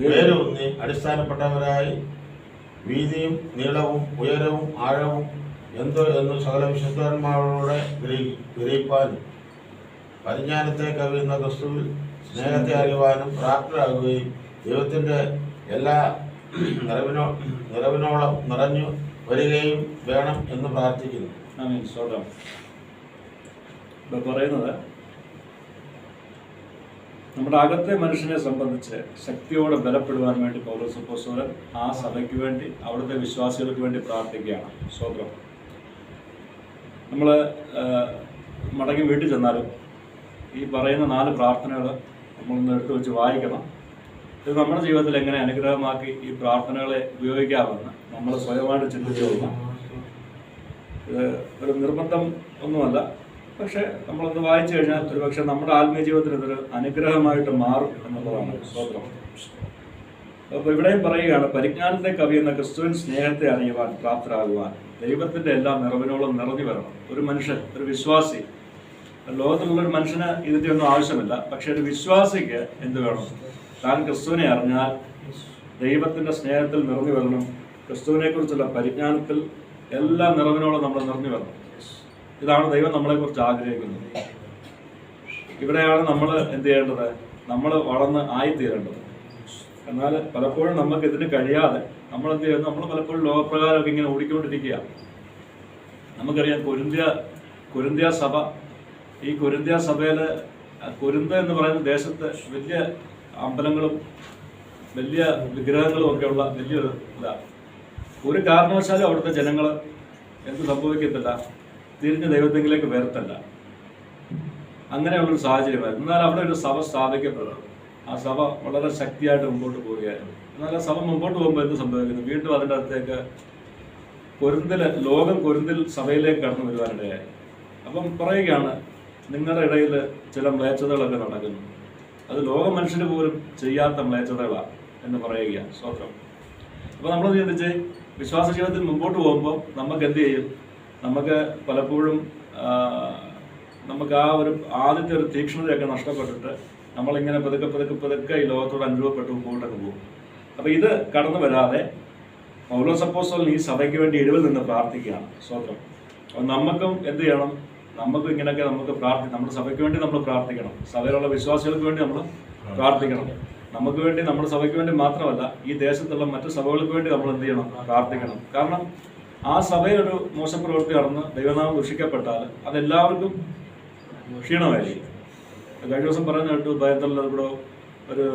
വേരൂന്നി അടിസ്ഥാനപ്പെട്ടവരായി വീതിയും നീളവും ഉയരവും ആഴവും എന്തോ എന്ന് സകല വിശുദ്ധന്മാരോടെ ഗ്രഹിപ്പാനും പരിജ്ഞാനത്തെ കവിയുന്ന ക്രിസ്തുവിൽ സ്നേഹത്തെ അറിയുവാനും പ്രാപ്തരാകുകയും ദൈവത്തിൻ്റെ എല്ലാ നിറവിനോളം നിറഞ്ഞു വരികയും വേണം എന്ന് പ്രാർത്ഥിക്കുന്നു. ആമേൻ. സ്തോത്രം. പറയുന്നത് നമ്മുടെ അകത്തെ മനുഷ്യനെ സംബന്ധിച്ച് ശക്തിയോടെ ബലപ്പെടുവാൻ വേണ്ടി പൗലോസ് അപ്പോസ്തലൻ ആ സഭയ്ക്ക് വേണ്ടി അവിടുത്തെ വിശ്വാസികൾക്ക് വേണ്ടി പ്രാർത്ഥിക്കുകയാണ്. സ്തോത്രം. നമ്മൾ മടങ്ങി വീട്ടിൽ ചെന്നാലും ഈ പറയുന്ന 4 പ്രാർത്ഥനകൾ നമ്മളൊന്ന് എടുത്തു വെച്ച് വായിക്കണം. ഇത് നമ്മുടെ ജീവിതത്തിൽ എങ്ങനെ അനുഗ്രഹമാക്കി ഈ പ്രാർത്ഥനകളെ ഉപയോഗിക്കാമെന്ന് നമ്മൾ സ്വയമായിട്ട് ചിന്തിച്ചു പോകണം. ഇത് ഒരു നിർബന്ധം ഒന്നുമല്ല, പക്ഷെ നമ്മളൊന്ന് വായിച്ചു കഴിഞ്ഞാൽ ഒരുപക്ഷെ നമ്മുടെ ആത്മീയ ജീവിതത്തിൽ ഇതൊരു അനുഗ്രഹമായിട്ട് മാറും എന്നുള്ളതാണ്. സ്തോത്രം. അപ്പോൾ ഇവിടെയും പറയുകയാണ്, പരിജ്ഞാനത്തെ കവിയുന്ന ക്രിസ്തുവിൻ സ്നേഹത്തെ അറിയുവാൻ പ്രാപ്തരാകുവാൻ ദൈവത്തിൻ്റെ എല്ലാ നിറവിനോളം നിറഞ്ഞു വരണം. ഒരു മനുഷ്യൻ, ഒരു വിശ്വാസി, ലോകത്തിലുള്ളൊരു മനുഷ്യന് ഇതിൻ്റെ ഒന്നും ആവശ്യമില്ല, പക്ഷെ ഒരു വിശ്വാസിക്ക് എന്ത് വേണം? താൻ ക്രിസ്തുവിനെ അറിഞ്ഞാൽ ദൈവത്തിൻ്റെ സ്നേഹത്തിൽ നിറഞ്ഞു വരണം. ക്രിസ്തുവിനെക്കുറിച്ചുള്ള പരിജ്ഞാനത്തിൽ എല്ലാ നിറവിനോളം നമ്മൾ നിറഞ്ഞു വരണം. ഇതാണ് ദൈവം നമ്മളെക്കുറിച്ച് ആഗ്രഹിക്കുന്നത്. ഇവിടെയാണ് നമ്മൾ എന്ത് ചെയ്യേണ്ടത്? നമ്മൾ വളർന്ന് ആയിത്തീരേണ്ടത്. എന്നാൽ പലപ്പോഴും നമുക്ക് ഇതിന് കഴിയാതെ നമ്മൾ എന്ത് ചെയ്യുന്നു? നമ്മൾ പലപ്പോഴും ലോകപ്രകാരമൊക്കെ ഇങ്ങനെ ഓടിക്കൊണ്ടിരിക്കുക. നമുക്കറിയാം കൊരിന്ത്യ സഭ. ഈ കൊരിന്ത്യ സഭയിൽ കൊരിന്ത എന്ന് പറയുന്ന ദേശത്ത് വലിയ അമ്പലങ്ങളും വലിയ വിഗ്രഹങ്ങളും ഒക്കെ ഉള്ള വലിയൊരു ഇതാണ്. ഒരു കാരണവശാലും അവിടുത്തെ ജനങ്ങൾ എന്ത് സംഭവിക്കത്തില്ല? തിരിഞ്ഞ് ദൈവത്തെങ്കിലേക്ക് വരത്തല്ല. അങ്ങനെയുള്ളൊരു സാഹചര്യമായിരുന്നു. എന്നാൽ അവിടെ ഒരു സഭ സ്ഥാപിക്കപ്പെടും. ആ സഭ വളരെ ശക്തിയായിട്ട് മുമ്പോട്ട് പോവുകയായിരുന്നു. എന്നാൽ ആ സഭ മുമ്പോട്ട് പോകുമ്പോൾ എന്ത് സംഭവിക്കുന്നു? വീണ്ടും അതിൻ്റെ അകത്തേക്ക് കൊരിന്തിൽ സഭയിലേക്ക് കടന്നു വരുവാനിടയായി. അപ്പം പറയുകയാണ്, നിങ്ങളുടെ ഇടയിൽ ചില മ്ലേച്ഛതകളൊക്കെ നടക്കുന്നു. അത് ലോക മനുഷ്യന് പോലും ചെയ്യാത്ത മ്ലേച്ഛതകളാണ് എന്ന് പറയുക. സ്തോത്രം. അപ്പോൾ നമ്മൾ ചിന്തിച്ച് വിശ്വാസ ജീവിതത്തിൽ മുമ്പോട്ട് പോകുമ്പോൾ നമുക്ക് എന്ത് ചെയ്യും? നമുക്ക് പലപ്പോഴും നമുക്ക് ആ ഒരു ആദ്യത്തെ ഒരു തീക്ഷ്ണതയൊക്കെ നഷ്ടപ്പെട്ടിട്ട് നമ്മളിങ്ങനെ പതുക്കെ ഈ ലോകത്തോട് അനുഭവപ്പെട്ട് മുമ്പോട്ടൊക്കെ പോകും. അപ്പോൾ ഇത് കടന്നു വരാതെ പൗലോസ് അപ്പോസ്തലൻ ഈ സഭയ്ക്ക് വേണ്ടി ഇടിവിൽ നിന്ന് പ്രാർത്ഥിക്കുകയാണ്. സ്തോത്രം. അപ്പോൾ നമുക്കും എന്ത് ചെയ്യണം? നമുക്കും ഇങ്ങനെയൊക്കെ നമുക്ക് നമ്മുടെ സഭയ്ക്ക് വേണ്ടി നമ്മൾ പ്രാർത്ഥിക്കണം. സഭയിലുള്ള വിശ്വാസികൾക്ക് വേണ്ടി നമ്മൾ പ്രാർത്ഥിക്കണം. നമുക്ക് വേണ്ടി, നമ്മുടെ സഭയ്ക്ക് വേണ്ടി മാത്രമല്ല, ഈ ദേശത്തുള്ള മറ്റു സഭകൾക്ക് വേണ്ടി നമ്മൾ എന്ത് ചെയ്യണം? പ്രാർത്ഥിക്കണം. കാരണം ആ സഭയൊരു മോശപ്രവൃത്തി നടന്ന് ദൈവനാമം ദുഷിക്കപ്പെട്ടാൽ അതെല്ലാവർക്കും ക്ഷീണമായിരിക്കും. കഴിഞ്ഞ ദിവസം പറയുന്ന കേട്ടു, ഭയത്തുള്ള ഇവിടെ ഒരു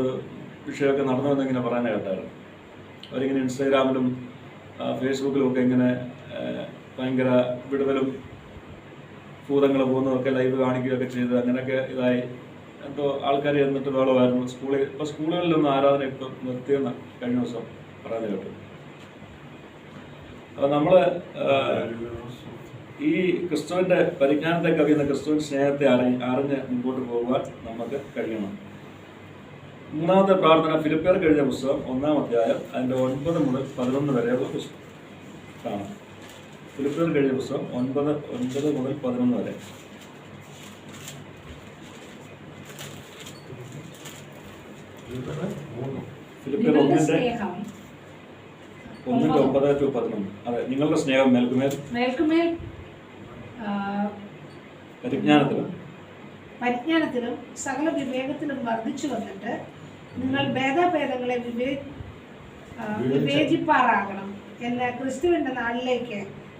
വിഷയമൊക്കെ നടന്നുവെന്നിങ്ങനെ പറയാൻ കേട്ടായിരുന്നു. അവരിങ്ങനെ ഇൻസ്റ്റാഗ്രാമിലും ഫേസ്ബുക്കിലും ഒക്കെ ഇങ്ങനെ ഭയങ്കര വിടുതലും ഭൂതങ്ങൾ പോകുന്നതൊക്കെ ലൈവ് കാണിക്കുകയൊക്കെ ചെയ്ത് അങ്ങനെയൊക്കെ ഇതായി എന്തോ ആൾക്കാർ എന്നിട്ട് വേളമായിരുന്നു. സ്കൂളുകളിലൊന്നും ആരാധന ഇപ്പം നിർത്തിയെന്ന് കഴിഞ്ഞ ദിവസം പറഞ്ഞു കേട്ടു. അപ്പോൾ നമ്മൾ ഈ ക്രിസ്തുവിൻ്റെ പരിജ്ഞാനത്തെ കവിയുന്ന ക്രിസ്തുവിൻ സ്നേഹത്തെ അറിഞ്ഞ് മുമ്പോട്ട് പോകുവാൻ നമുക്ക് കഴിയണം. മൂന്നാമത്തെ പ്രാർത്ഥന ഫിലിപ്പിയർക്ക് എഴുതിയ പുസ്തകം 1-ാം അധ്യായം അതിൻ്റെ 9 മുതൽ 11 വരെയുള്ള പുസ്തകം കാണാം. ഫിലിപ്പിയർക്ക് എഴുതിയ പുസ്തകം 9 മുതൽ 11 വരെ. ഫിലിപ്പിയർ 1-ന്റെ 9-11. അതെ, നിങ്ങളുടെ സ്നേഹം മേൽക്കുമേൽ പരിജ്ഞാനത്തിലും സകല വിവേകത്തിലും വർദ്ധിച്ചു വന്നിട്ട് നിങ്ങൾ ഭേദാഭേദങ്ങളെ വിവേചിപ്പാറാകണം എന്ന് ക്രിസ്തുവിന്റെ നാളിലേക്ക്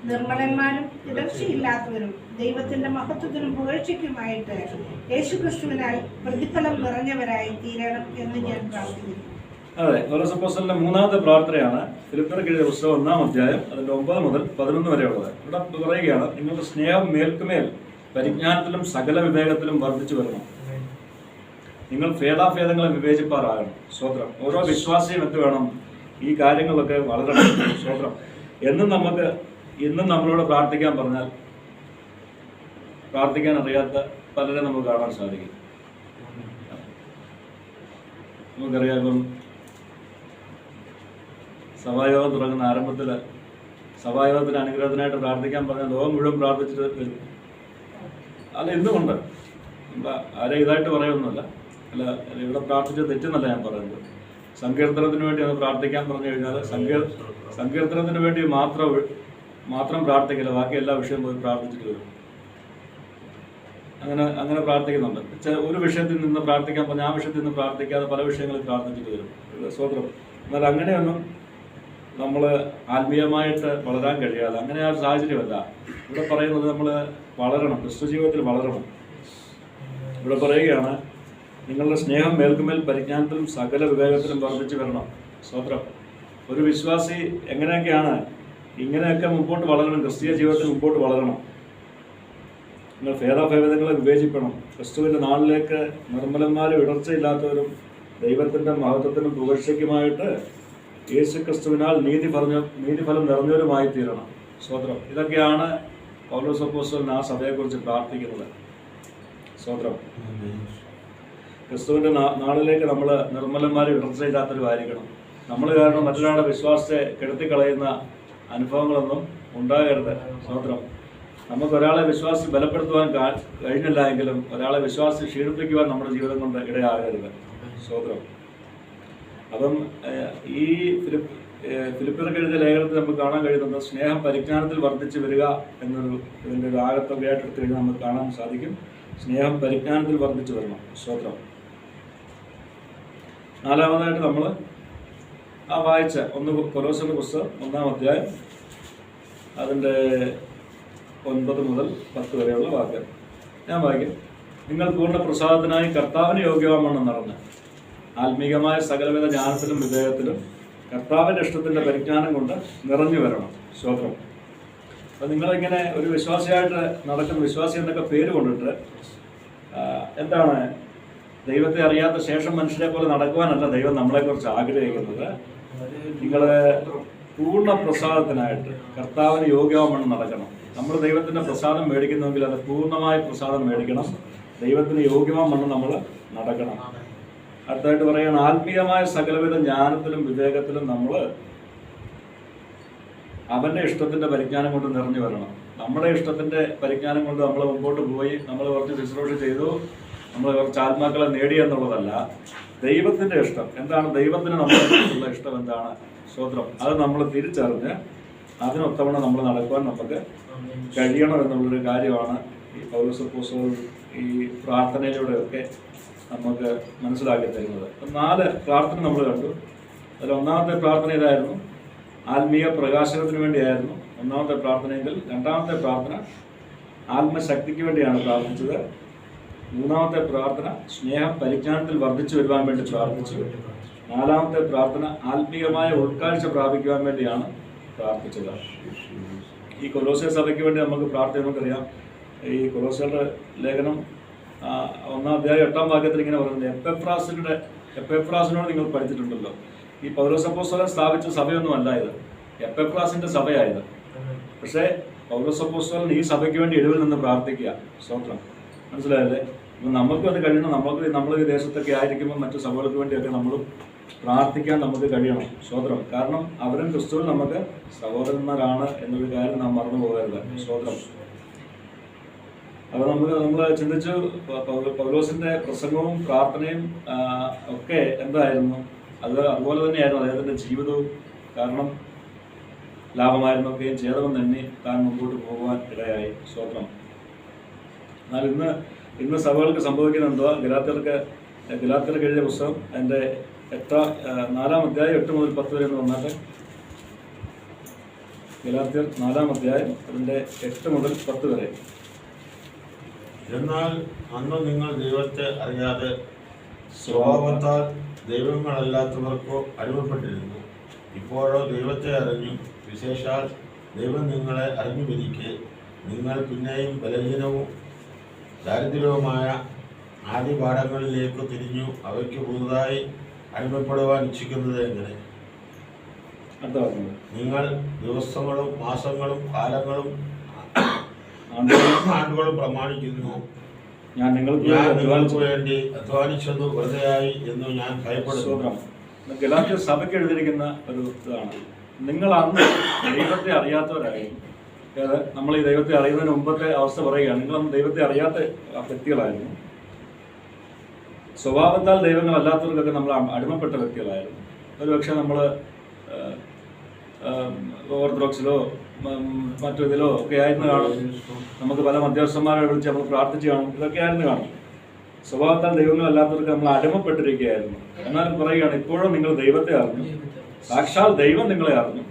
നിർമ്മലന്മാരും ഇടർച്ചയില്ലാത്തവരും ദൈവത്തിന്റെ മഹത്വത്തിനും പുകഴ്ചയ്ക്കുമായിട്ട് യേശു ക്രിസ്തുവിനാൽ പ്രതിഫലം നിറഞ്ഞവരായി തീരണം എന്ന് ഞാൻ പ്രാർത്ഥിക്കുന്നു. അതെ, പൗലോസ് അപ്പോസ്തലന്റെ മൂന്നാമത്തെ പ്രാർത്ഥനയാണ് ഫിലിപ്പിയർക്ക് എഴുതിയ പുസ്തകം 1-ാം അധ്യായം അതിന്റെ 9 മുതൽ 11 വരെയുള്ളത്. ഇവിടെ പറയുകയാണ്, നിങ്ങളുടെ സ്നേഹം മേൽക്കുമേൽ പരിജ്ഞാനത്തിലും സകല വിവേകത്തിലും വർദ്ധിച്ചു വരണം. നിങ്ങൾ ഭേദാഭേദങ്ങളെ വിവേചിപ്പാറാകണം. സ്തോത്രം. ഓരോ വിശ്വാസിയും എന്ത് വേണം? ഈ കാര്യങ്ങളൊക്കെ വളരണം. സ്തോത്രം. ഇന്നും നമ്മളോട് പ്രാർത്ഥിക്കാൻ പറഞ്ഞാൽ പ്രാർത്ഥിക്കാൻ അറിയാത്ത പലരെ നമുക്ക് കാണാൻ സാധിക്കും. നമുക്കറിയാം, ഇപ്പം സഭായോഗം തുടങ്ങുന്ന ആരംഭത്തിൽ സഭായോഗത്തിന് അനുഗ്രഹത്തിനായിട്ട് പ്രാർത്ഥിക്കാൻ പറഞ്ഞാൽ ലോകം മുഴുവൻ പ്രാർത്ഥിച്ചിട്ട് വരും. അല്ല, ഇന്നുമുണ്ട്. ആരെ ഇതായിട്ട് പറയുമൊന്നുമല്ല. അല്ല, ഇവിടെ പ്രാർത്ഥിച്ചത് തെറ്റെന്നല്ല ഞാൻ പറയുന്നത്. സങ്കീർത്തനത്തിന് വേണ്ടി അത് പ്രാർത്ഥിക്കാൻ പറഞ്ഞു കഴിഞ്ഞാൽ സങ്കീർത്തനത്തിന് വേണ്ടി മാത്രം മാത്രം പ്രാർത്ഥിക്കില്ല, ബാക്കി എല്ലാ വിഷയവും പോയി പ്രാർത്ഥിച്ചിട്ട് വരും. അങ്ങനെ പ്രാർത്ഥിക്കുന്നുണ്ട്. ഒരു വിഷയത്തിൽ നിന്ന് പ്രാർത്ഥിക്കാൻ പറഞ്ഞാൽ ആ വിഷയത്തിൽ നിന്ന് പ്രാർത്ഥിക്കാതെ പല വിഷയങ്ങളിൽ പ്രാർത്ഥിച്ചിട്ട് വരും. സ്വതന്ത്രം. എന്നാൽ അങ്ങനെയൊന്നും നമ്മൾ ആത്മീയമായിട്ട് വളരാൻ കഴിയാതെ, അങ്ങനെ ആ സാഹചര്യമല്ല. ഇവിടെ പറയുന്നത് നമ്മൾ വളരണം, ക്രിസ്തു ജീവിതത്തിൽ വളരണം. ഇവിടെ പറയുകയാണ്, നിങ്ങളുടെ സ്നേഹം മേൽക്കുമേൽ പരിജ്ഞാനത്തിലും സകല വിവേകത്തിലും വർദ്ധിച്ചു വരണം. സ്വതന്ത്രം. ഒരു വിശ്വാസി എങ്ങനെയൊക്കെയാണ് ഇങ്ങനെയൊക്കെ മുമ്പോട്ട് വളരണം, ക്രിസ്തീയ ജീവിതത്തിൽ മുമ്പോട്ട് വളരണം. നിങ്ങൾ ഭേദാഭേദങ്ങളെ വിവേചിക്കണം. ക്രിസ്തുവിൻ്റെ നാളിലേക്ക് നിർമ്മലന്മാരും ഇടർച്ചയില്ലാത്തവരും ദൈവത്തിൻ്റെ മഹത്വത്തിനും പുകഴ്ചയ്ക്കുമായിട്ട് യേശു ക്രിസ്തുവിനാൽ നീതിഫലം നിറഞ്ഞവരുമായി തീരണം. സ്വതന്ത്രം. ഇതൊക്കെയാണ് പൗലോസ് അപ്പോസ്തലൻ ആ സഭയെക്കുറിച്ച് പ്രാർത്ഥിക്കുന്നത്. സ്വതന്ത്രം. ക്രിസ്തുവിൻ്റെ നാളിലേക്ക് നമ്മൾ നിർമ്മലന്മാരും ഇടർച്ചയില്ലാത്തവരുമായിരിക്കണം. നമ്മൾ കാരണം മറ്റൊരാളുടെ വിശ്വാസത്തെ കെടുത്തിക്കളയുന്ന അനുഭവങ്ങളൊന്നും ഉണ്ടാകരുത്. സ്വതന്ത്രം. നമുക്കൊരാളെ വിശ്വാസി ബലപ്പെടുത്തുവാൻ കഴിഞ്ഞില്ല എങ്കിലും ഒരാളെ വിശ്വാസി ക്ഷീണിപ്പിക്കുവാൻ നമ്മുടെ ജീവിതം കൊണ്ട് ഇടയാകരുത്. സ്വതന്ത്രം. അപ്പം ഈ ഫിലിപ്പിയർക്ക് എഴുതിയ ലേഖനത്തിൽ നമുക്ക് കാണാൻ കഴിയുന്നത് സ്നേഹം പരിജ്ഞാനത്തിൽ വർദ്ധിച്ചു വരിക എന്നൊരു ഇതിൻ്റെ ഒരു ആകത്തുകയായിട്ട് എടുത്തു കഴിഞ്ഞാൽ നമുക്ക് കാണാൻ സാധിക്കും. സ്നേഹം പരിജ്ഞാനത്തിൽ വർദ്ധിച്ചു വരണം. സ്വതന്ത്രം. നാലാമതായിട്ട് നമ്മൾ ആ വായിച്ച കൊലോസ്യരുടെ പുസ്തകം 1-ാം അധ്യായം അതിൻ്റെ 9 മുതൽ 10 വരെയുള്ള വാക്യം ഞാൻ വായിക്കും. നിങ്ങൾ പൂർണ്ണ പ്രസാദത്തിനായി കർത്താവിന് യോഗ്യമാവണ്ണം നടന്ന് ആത്മീകമായ സകലവിധ ജ്ഞാനത്തിലും വിവേകത്തിലും കർത്താവിൻ്റെ ഇഷ്ടത്തിൻ്റെ പരിജ്ഞാനം കൊണ്ട് നിറഞ്ഞു വരണം. സ്വതന്ത്രം. അപ്പോൾ നിങ്ങളിങ്ങനെ ഒരു വിശ്വാസിയായിട്ട് നടക്കുന്ന വിശ്വാസി എന്നൊക്കെ പേര് കൊണ്ടിട്ട് എന്താണ് ദൈവത്തെ അറിയാത്ത ശേഷം മനുഷ്യരെ പോലെ നടക്കുവാനല്ല ദൈവം നമ്മളെക്കുറിച്ച് ആഗ്രഹിക്കുന്നത്. നിങ്ങൾ പൂർണ്ണ പ്രസാദത്തിനായിട്ട് കർത്താവിന് യോഗ്യമാവണ്ണം നടക്കണം. നമ്മൾ ദൈവത്തിൻ്റെ പ്രസാദം മേടിക്കുന്നുവെങ്കിൽ അത് പൂർണ്ണമായ പ്രസാദം മേടിക്കണം. ദൈവത്തിന് യോഗ്യമാവണ്ണം നമ്മൾ നടക്കണം. അടുത്തായിട്ട് പറയുകയാണ്, ആത്മീയമായ സകലവിധ ജ്ഞാനത്തിലും വിവേകത്തിലും നമ്മൾ അവൻ്റെ ഇഷ്ടത്തിൻ്റെ പരിജ്ഞാനം കൊണ്ട് നിറഞ്ഞു വരണം. നമ്മുടെ ഇഷ്ടത്തിൻ്റെ പരിജ്ഞാനം കൊണ്ട് നമ്മൾ മുമ്പോട്ട് പോയി നമ്മൾ കുറച്ച് ശുശ്രൂഷ ചെയ്തു, നമ്മൾ കുറച്ച് ആത്മാക്കളെ നേടി എന്നുള്ളതല്ല. ദൈവത്തിൻ്റെ ഇഷ്ടം എന്താണ്, ദൈവത്തിന് നമ്മളുള്ള ഇഷ്ടം എന്താണ്, സ്വതന്ത്രം. അത് നമ്മൾ തിരിച്ചറിഞ്ഞ് അതിനൊത്തവണ്ണം നമ്മൾ നടക്കുവാൻ നമുക്ക് കഴിയണം എന്നുള്ളൊരു കാര്യമാണ് ഈ പൗലോസ് അപ്പോസ്തലൻ ഈ പ്രാർത്ഥനയിലൂടെയൊക്കെ നമുക്ക് മനസ്സിലാക്കി തരുന്നത്. 4 പ്രാർത്ഥന നമ്മൾ കണ്ടു. അതിൽ 1-ാമത്തെ പ്രാർത്ഥന ഇതായിരുന്നു, ആത്മീയ പ്രകാശനത്തിന് വേണ്ടിയായിരുന്നു 1-ാമത്തെ പ്രാർത്ഥനയെങ്കിൽ. 2-ാമത്തെ പ്രാർത്ഥന ആത്മശക്തിക്ക് വേണ്ടിയാണ് പ്രാർത്ഥിച്ചത്. 3-ാമത്തെ പ്രാർത്ഥന സ്നേഹം പരിജ്ഞാനത്തിൽ വർദ്ധിച്ചു വരുവാൻ വേണ്ടി പ്രാർത്ഥിച്ചു. 4-ാമത്തെ പ്രാർത്ഥന ആത്മീയമായ ഉൾക്കാഴ്ച പ്രാപിക്കുവാൻ വേണ്ടിയാണ് പ്രാർത്ഥിച്ചത്. ഈ കൊലോസ്യ സഭയ്ക്ക് വേണ്ടി നമുക്ക് നമുക്കറിയാം. ഈ കൊലോസ്യരുടെ ലേഖനം 1-ാം അധ്യായം 8-ാം വാക്യത്തിൽ ഇങ്ങനെ പറയുന്നത്, എപ്പെഫ്രാസിനോട് നിങ്ങൾ പഠിച്ചിട്ടുണ്ടല്ലോ. ഈ പൗലോസ് അപ്പോസ്തലൻ സ്ഥാപിച്ച സഭയൊന്നും അല്ല ഇത്, എപ്പെഫ്രാസിന്റെ സഭയായത്. പക്ഷേ പൗലോസ് അപ്പോസ്തലൻ ഈ സഭയ്ക്ക് വേണ്ടി ഇടവിൽ നിന്ന് പ്രാർത്ഥിക്കുക. സ്വതന്ത്രം. മനസ്സിലായല്ലേ? അപ്പം നമുക്കും അത് കഴിയണം. നമ്മൾ ഈ ദേശത്തൊക്കെ ആയിരിക്കുമ്പോൾ മറ്റു സഭകൾക്ക് വേണ്ടിയൊക്കെ നമ്മളും പ്രാർത്ഥിക്കാൻ നമുക്ക് കഴിയണം. സ്വതന്ത്രം. കാരണം അവരും ക്രിസ്തുവിൽ നമുക്ക് സഹോദരന്മാരാണ് എന്നൊരു കാര്യം നാം മറന്നു പോകരുത്. സ്വതന്ത്രം. അപ്പോൾ നമ്മൾ ചിന്തിച്ചു പൗലോസിന്റെ പ്രസംഗവും പ്രാർത്ഥനയും ഒക്കെ എന്തായിരുന്നു, അതുപോലെ തന്നെയായിരുന്നു അദ്ദേഹത്തിൻ്റെ ജീവിതവും. കാരണം ലാഭമായിരുന്നൊക്കെയും ഛേദം തന്നെ താൻ മുമ്പോട്ട് പോകുവാൻ ഇടയായി. സ്വതന്ത്രം. എന്നാൽ ഇന്ന് സഭകൾക്ക് സംഭവിക്കുന്ന എന്തുവാ, ഗലാത്യർക്ക് എഴുതിയ പുസ്തകം അതിൻ്റെ 4-ാം അധ്യായം 8 മുതൽ 10 വരെ എന്ന് പറഞ്ഞാൽ, ഗലാത്യർ 4-ാം അധ്യായം അതിൻ്റെ 8 മുതൽ 10 വരെ. എന്നാൽ അന്ന് നിങ്ങൾ ദൈവത്തെ അറിയാതെ സ്വഭാവത്താൽ ദൈവങ്ങളല്ലാത്തവർക്കോ അടിമപ്പെട്ടിരുന്നു. ഇപ്പോഴോ ദൈവത്തെ അറിഞ്ഞു, വിശേഷാൽ ദൈവം നിങ്ങളെ അറിഞ്ഞുപിരിക്കെ നിങ്ങൾ പിന്നെയും ബലഹീനവും ദാരിദ്ര്യവുമായ ആദിപാഠങ്ങളിലേക്ക് തിരിഞ്ഞു അവയ്ക്ക് പുതുതായി അടിമപ്പെടുവാൻ ഇച്ഛിക്കുന്നത് എങ്ങനെ? നിങ്ങൾ ദിവസങ്ങളും മാസങ്ങളും കാലങ്ങളും ആണ്ടുകളും പ്രമാണിക്കുന്നു. ഞാൻ നിങ്ങൾക്ക് വേണ്ടി അധ്വാനിച്ചത് വെറുതെയായി എന്ന് ഞാൻ ഭയപ്പെടുന്നു. ഗലാത്യ സഭയ്ക്ക് എഴുതിയിരിക്കുന്ന ഒരു ഇതാണ്, നിങ്ങൾ അന്ന് ദൈവത്തെ അറിയാത്തവരായിരുന്നു. നമ്മൾ ഈ ദൈവത്തെ അറിയുന്നതിന് മുമ്പത്തെ അവസ്ഥ പറയുകയാണ്. നിങ്ങളന്ന് ദൈവത്തെ അറിയാത്ത വ്യക്തികളായിരുന്നു. സ്വഭാവത്താൽ ദൈവങ്ങളല്ലാത്തവർക്കൊക്കെ നമ്മൾ അടിമപ്പെട്ട വ്യക്തികളായിരുന്നു. ഒരുപക്ഷെ നമ്മൾ ഓർത്തഡോക്സിലോ മറ്റൊരിതിലോ ഒക്കെ ആയിരുന്നു കാണും. നമുക്ക് പല മധ്യസ്ഥന്മാരെ വിളിച്ച് നമ്മൾ പ്രാർത്ഥിച്ച് കാണും. ഇതൊക്കെ ആയിരുന്നു കാണും. സ്വഭാവത്താൽ ദൈവങ്ങളല്ലാത്തവർക്ക് നമ്മൾ അടിമപ്പെട്ടിരിക്കുകയായിരുന്നു. എന്നാലും പറയുകയാണ്, ഇപ്പോഴും നിങ്ങൾ ദൈവത്തെ അറിഞ്ഞു, സാക്ഷാൽ ദൈവം നിങ്ങളെ അറിഞ്ഞു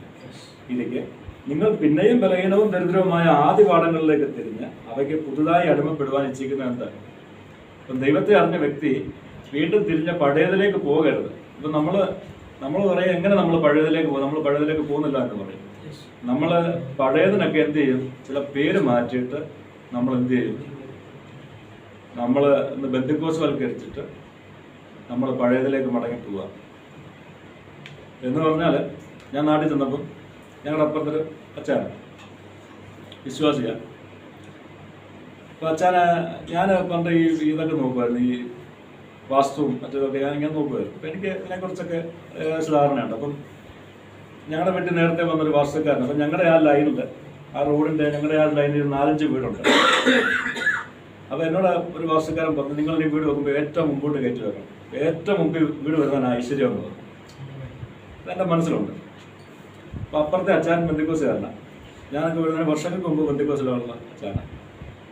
ഇരിക്കെ നിങ്ങൾ പിന്നെയും ബലഹീനവും ദരിദ്രവുമായ ആദ്യ പാഠങ്ങളിലേക്ക് തിരിഞ്ഞ് അവയ്ക്ക് പുതുതായി അടിമപ്പെടുവാൻ ഇച്ഛിക്കുന്നത് എന്താണ്? ഇപ്പം ദൈവത്തെ അറിഞ്ഞ വ്യക്തി വീണ്ടും തിരിഞ്ഞ പഴയതിലേക്ക് പോകരുത്. ഇപ്പം നമ്മൾ പറയും, എങ്ങനെ നമ്മൾ പഴയതിലേക്ക് പോകും? നമ്മൾ പഴയതിലേക്ക് പോകുന്നില്ല എന്ന് പറയും. നമ്മൾ പഴയതിനൊക്കെ എന്ത് ചെയ്യും? ചില പേര് മാറ്റിയിട്ട് നമ്മൾ എന്ത് ചെയ്യും? നമ്മൾ ഇന്ന് ബന്ധുക്കോസ്വൽക്കരിച്ചിട്ട് നമ്മൾ പഴയതിലേക്ക് മടങ്ങി പോവുക എന്ന് പറഞ്ഞാൽ, ഞാൻ നാട്ടിൽ ചെന്നപ്പം ഞങ്ങളുടെ അപ്പുറത്തൊരു അച്ഛനാണ്, വിശ്വാസിയാണ്. അപ്പോൾ അച്ഛനെ ഞാൻ പണ്ട് ഇതൊക്കെ നോക്കുമായിരുന്നു, ഈ വാസ്തുവും മറ്റൊക്കെ ഞാൻ ഇങ്ങനെ നോക്കുമായിരുന്നു. അപ്പം എനിക്ക് ഇതിനെക്കുറിച്ചൊക്കെ ധാരണയുണ്ട്. അപ്പം ഞങ്ങളുടെ വീട്ടിൽ നേരത്തെ വന്നൊരു വാസ്തുക്കാരൻ. അപ്പം ഞങ്ങളുടെ ആ ലൈനിൽ, ആ റോഡിൻ്റെ ഞങ്ങളുടെ ആ ലൈനിൽ 4-5 വീടുണ്ട്. അപ്പോൾ എന്നോട് ഒരു വാസ്തുക്കാരൻ പറഞ്ഞു, നിങ്ങൾ ഈ വീട് വെക്കുമ്പോൾ ഏറ്റവും മുമ്പോട്ട് കയറ്റി വെക്കണം, ഏറ്റവും മുമ്പിൽ വീട് വരുന്നതാണ് ഐശ്വര്യം എന്ന് പറഞ്ഞു. അതെൻ്റെ മനസ്സിലുണ്ട്. അപ്പോൾ അപ്പുറത്തെ അച്ഛൻ ബന്ധുക്കോസുകാരനാണ്. ഞാനൊക്കെ വരുന്ന വർഷങ്ങൾക്ക് മുമ്പ് ബന്ധുക്കോസിലുള്ള അച്ഛനാണ്.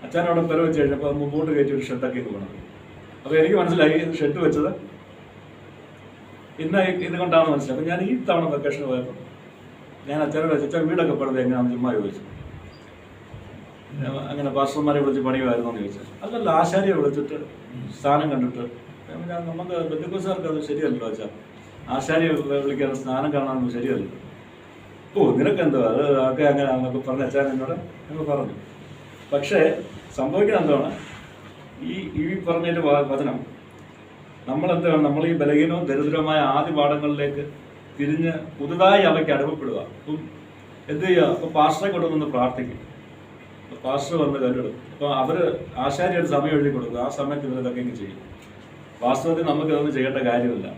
അച്ഛൻ അവിടെ പെര വെച്ച് കഴിഞ്ഞപ്പോൾ മുമ്പോട്ട് കയറ്റി ഒരു ഷെഡൊക്കെ പോകണം. അപ്പോൾ എനിക്ക് മനസ്സിലായി ഷെഡ് വെച്ചത് ഇന്ന് ഇതുകൊണ്ടാണെന്ന് മനസ്സിലായി. അപ്പോൾ ഞാൻ ഈ തവണ വെക്കേഷന് പോയപ്പോൾ ഞാൻ അച്ഛനോട് വെച്ച്, അച്ഛൻ വീടൊക്കെ പണിത് എങ്ങനെയാണെന്ന് ചുമ്മാ ചോദിച്ചു. അങ്ങനെ പാസ്റ്റർമാരെ വിളിച്ച് പണിയുമായിരുന്നു എന്ന് ചോദിച്ചാൽ, അതല്ല, ആശാരിയെ വിളിച്ചിട്ട് സ്ഥാനം കണ്ടിട്ട്. നമുക്ക് ബന്ധുക്കോസുകാർക്ക് അത് ശരിയല്ലോ അച്ഛാ, ആശാരിയെ വിളിക്കാതെ സ്ഥാനം കാണാനൊന്നും ശരിയല്ലോ. ഓ, നിനക്കെന്തോ അത് ഒക്കെ അങ്ങനെയാണെന്നൊക്കെ പറഞ്ഞ അച്ഛൻ എന്നോട് ഞങ്ങൾ പറഞ്ഞു. പക്ഷേ സംഭവിക്കുന്നത് എന്താണ്? ഈ പറഞ്ഞൊരു വചനം നമ്മളെന്താണ്, നമ്മൾ ഈ ബലഹീനവും ദരിദ്രവുമായ ആദ്യ പാഠങ്ങളിലേക്ക് തിരിഞ്ഞ് പുതുതായി അവയ്ക്ക് അടിമപ്പെടുക. അപ്പം എന്ത് ചെയ്യുക? അപ്പോൾ പാസ്റ്ററെ കൊണ്ടുവന്ന് പ്രാർത്ഥിക്കും. പാസ്റ്റർ വന്ന് കണ്ടിടും. അപ്പോൾ അവർ ആശാരിയായിട്ട് സമയം എഴുതി കൊടുക്കും. ആ സമയത്ത് ഇവരിതൊക്കെ ചെയ്യും. വാസ്തവത്തിൽ നമുക്ക് ഇതൊന്നും ചെയ്യേണ്ട കാര്യമില്ല.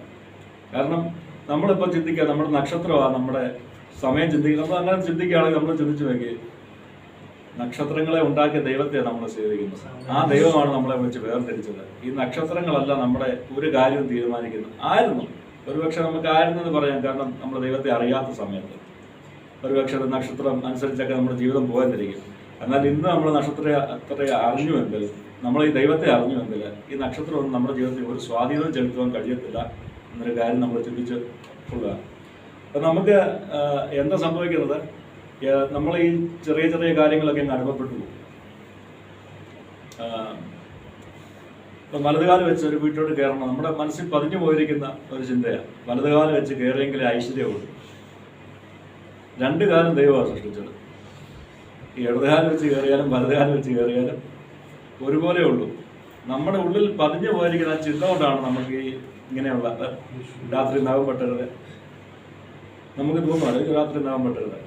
കാരണം നമ്മളിപ്പോൾ ചിന്തിക്കുക, നമ്മുടെ നക്ഷത്രമാണ് നമ്മുടെ സമയം ചിന്തിക്കുക. നമ്മൾ അങ്ങനെ ചിന്തിക്കുകയാണെങ്കിൽ നമ്മൾ ചിന്തിച്ചു നോക്കി, നക്ഷത്രങ്ങളെ ഉണ്ടാക്കിയ ദൈവത്തെ നമ്മൾ സേവിക്കുന്നത്. ആ ദൈവമാണ് നമ്മളെ വിളിച്ച് വേർതിരിച്ചത്. ഈ നക്ഷത്രങ്ങളല്ല നമ്മുടെ ഒരു കാര്യവും തീരുമാനിക്കുന്നത്. ആയിരുന്നു, ഒരുപക്ഷെ നമുക്ക് ആയിരുന്നെന്ന് പറയാം. കാരണം നമ്മൾ ദൈവത്തെ അറിയാത്ത സമയത്ത് ഒരുപക്ഷെ നക്ഷത്രം അനുസരിച്ചൊക്കെ നമ്മുടെ ജീവിതം പോകാതിരിക്കും. എന്നാൽ ഇന്ന് നമ്മൾ നക്ഷത്രത്തെ അറിഞ്ഞുവെങ്കിൽ, നമ്മൾ ഈ ദൈവത്തെ അറിഞ്ഞുവെങ്കിൽ, ഈ നക്ഷത്രമൊന്നും നമ്മുടെ ജീവിതത്തിൽ ഒരു സ്വാധീനവും ചെലുത്തുവാൻ കഴിയത്തില്ല എന്നൊരു കാര്യം നമ്മൾ ചിന്തിച്ച് കൊള്ളുക. അപ്പം നമുക്ക് എന്താ സംഭവിക്കുന്നത്? നമ്മൾ ഈ ചെറിയ ചെറിയ കാര്യങ്ങളൊക്കെ അങ്ങ് അനുഭവപ്പെട്ടു പോകും. ഇപ്പം വലതുകാലം വെച്ച് ഒരു വീട്ടിലോട്ട് കയറണം, നമ്മുടെ മനസ്സിൽ പതിഞ്ഞു പോയിരിക്കുന്ന ഒരു ചിന്തയാണ്. വലതുകാലം വെച്ച് കയറിയെങ്കിലേ ഐശ്വര്യമുള്ളൂ. 2 കാലം ദൈവമാണ് സൃഷ്ടിച്ചത്. ഈ ഇടതുകാലം വെച്ച് കയറിയാലും വലതുകാലം വെച്ച് കയറിയാലും ഒരുപോലെ ഉള്ളൂ. നമ്മുടെ ഉള്ളിൽ പതിഞ്ഞു പോയിരിക്കുന്ന ആ ചിന്ത കൊണ്ടാണ് നമുക്ക് ഈ ഇങ്ങനെയുള്ള രാത്രി നഖം വെട്ടരുത്, നമുക്ക് തോന്നുന്നു രാത്രി നഖം വെട്ടരുത്.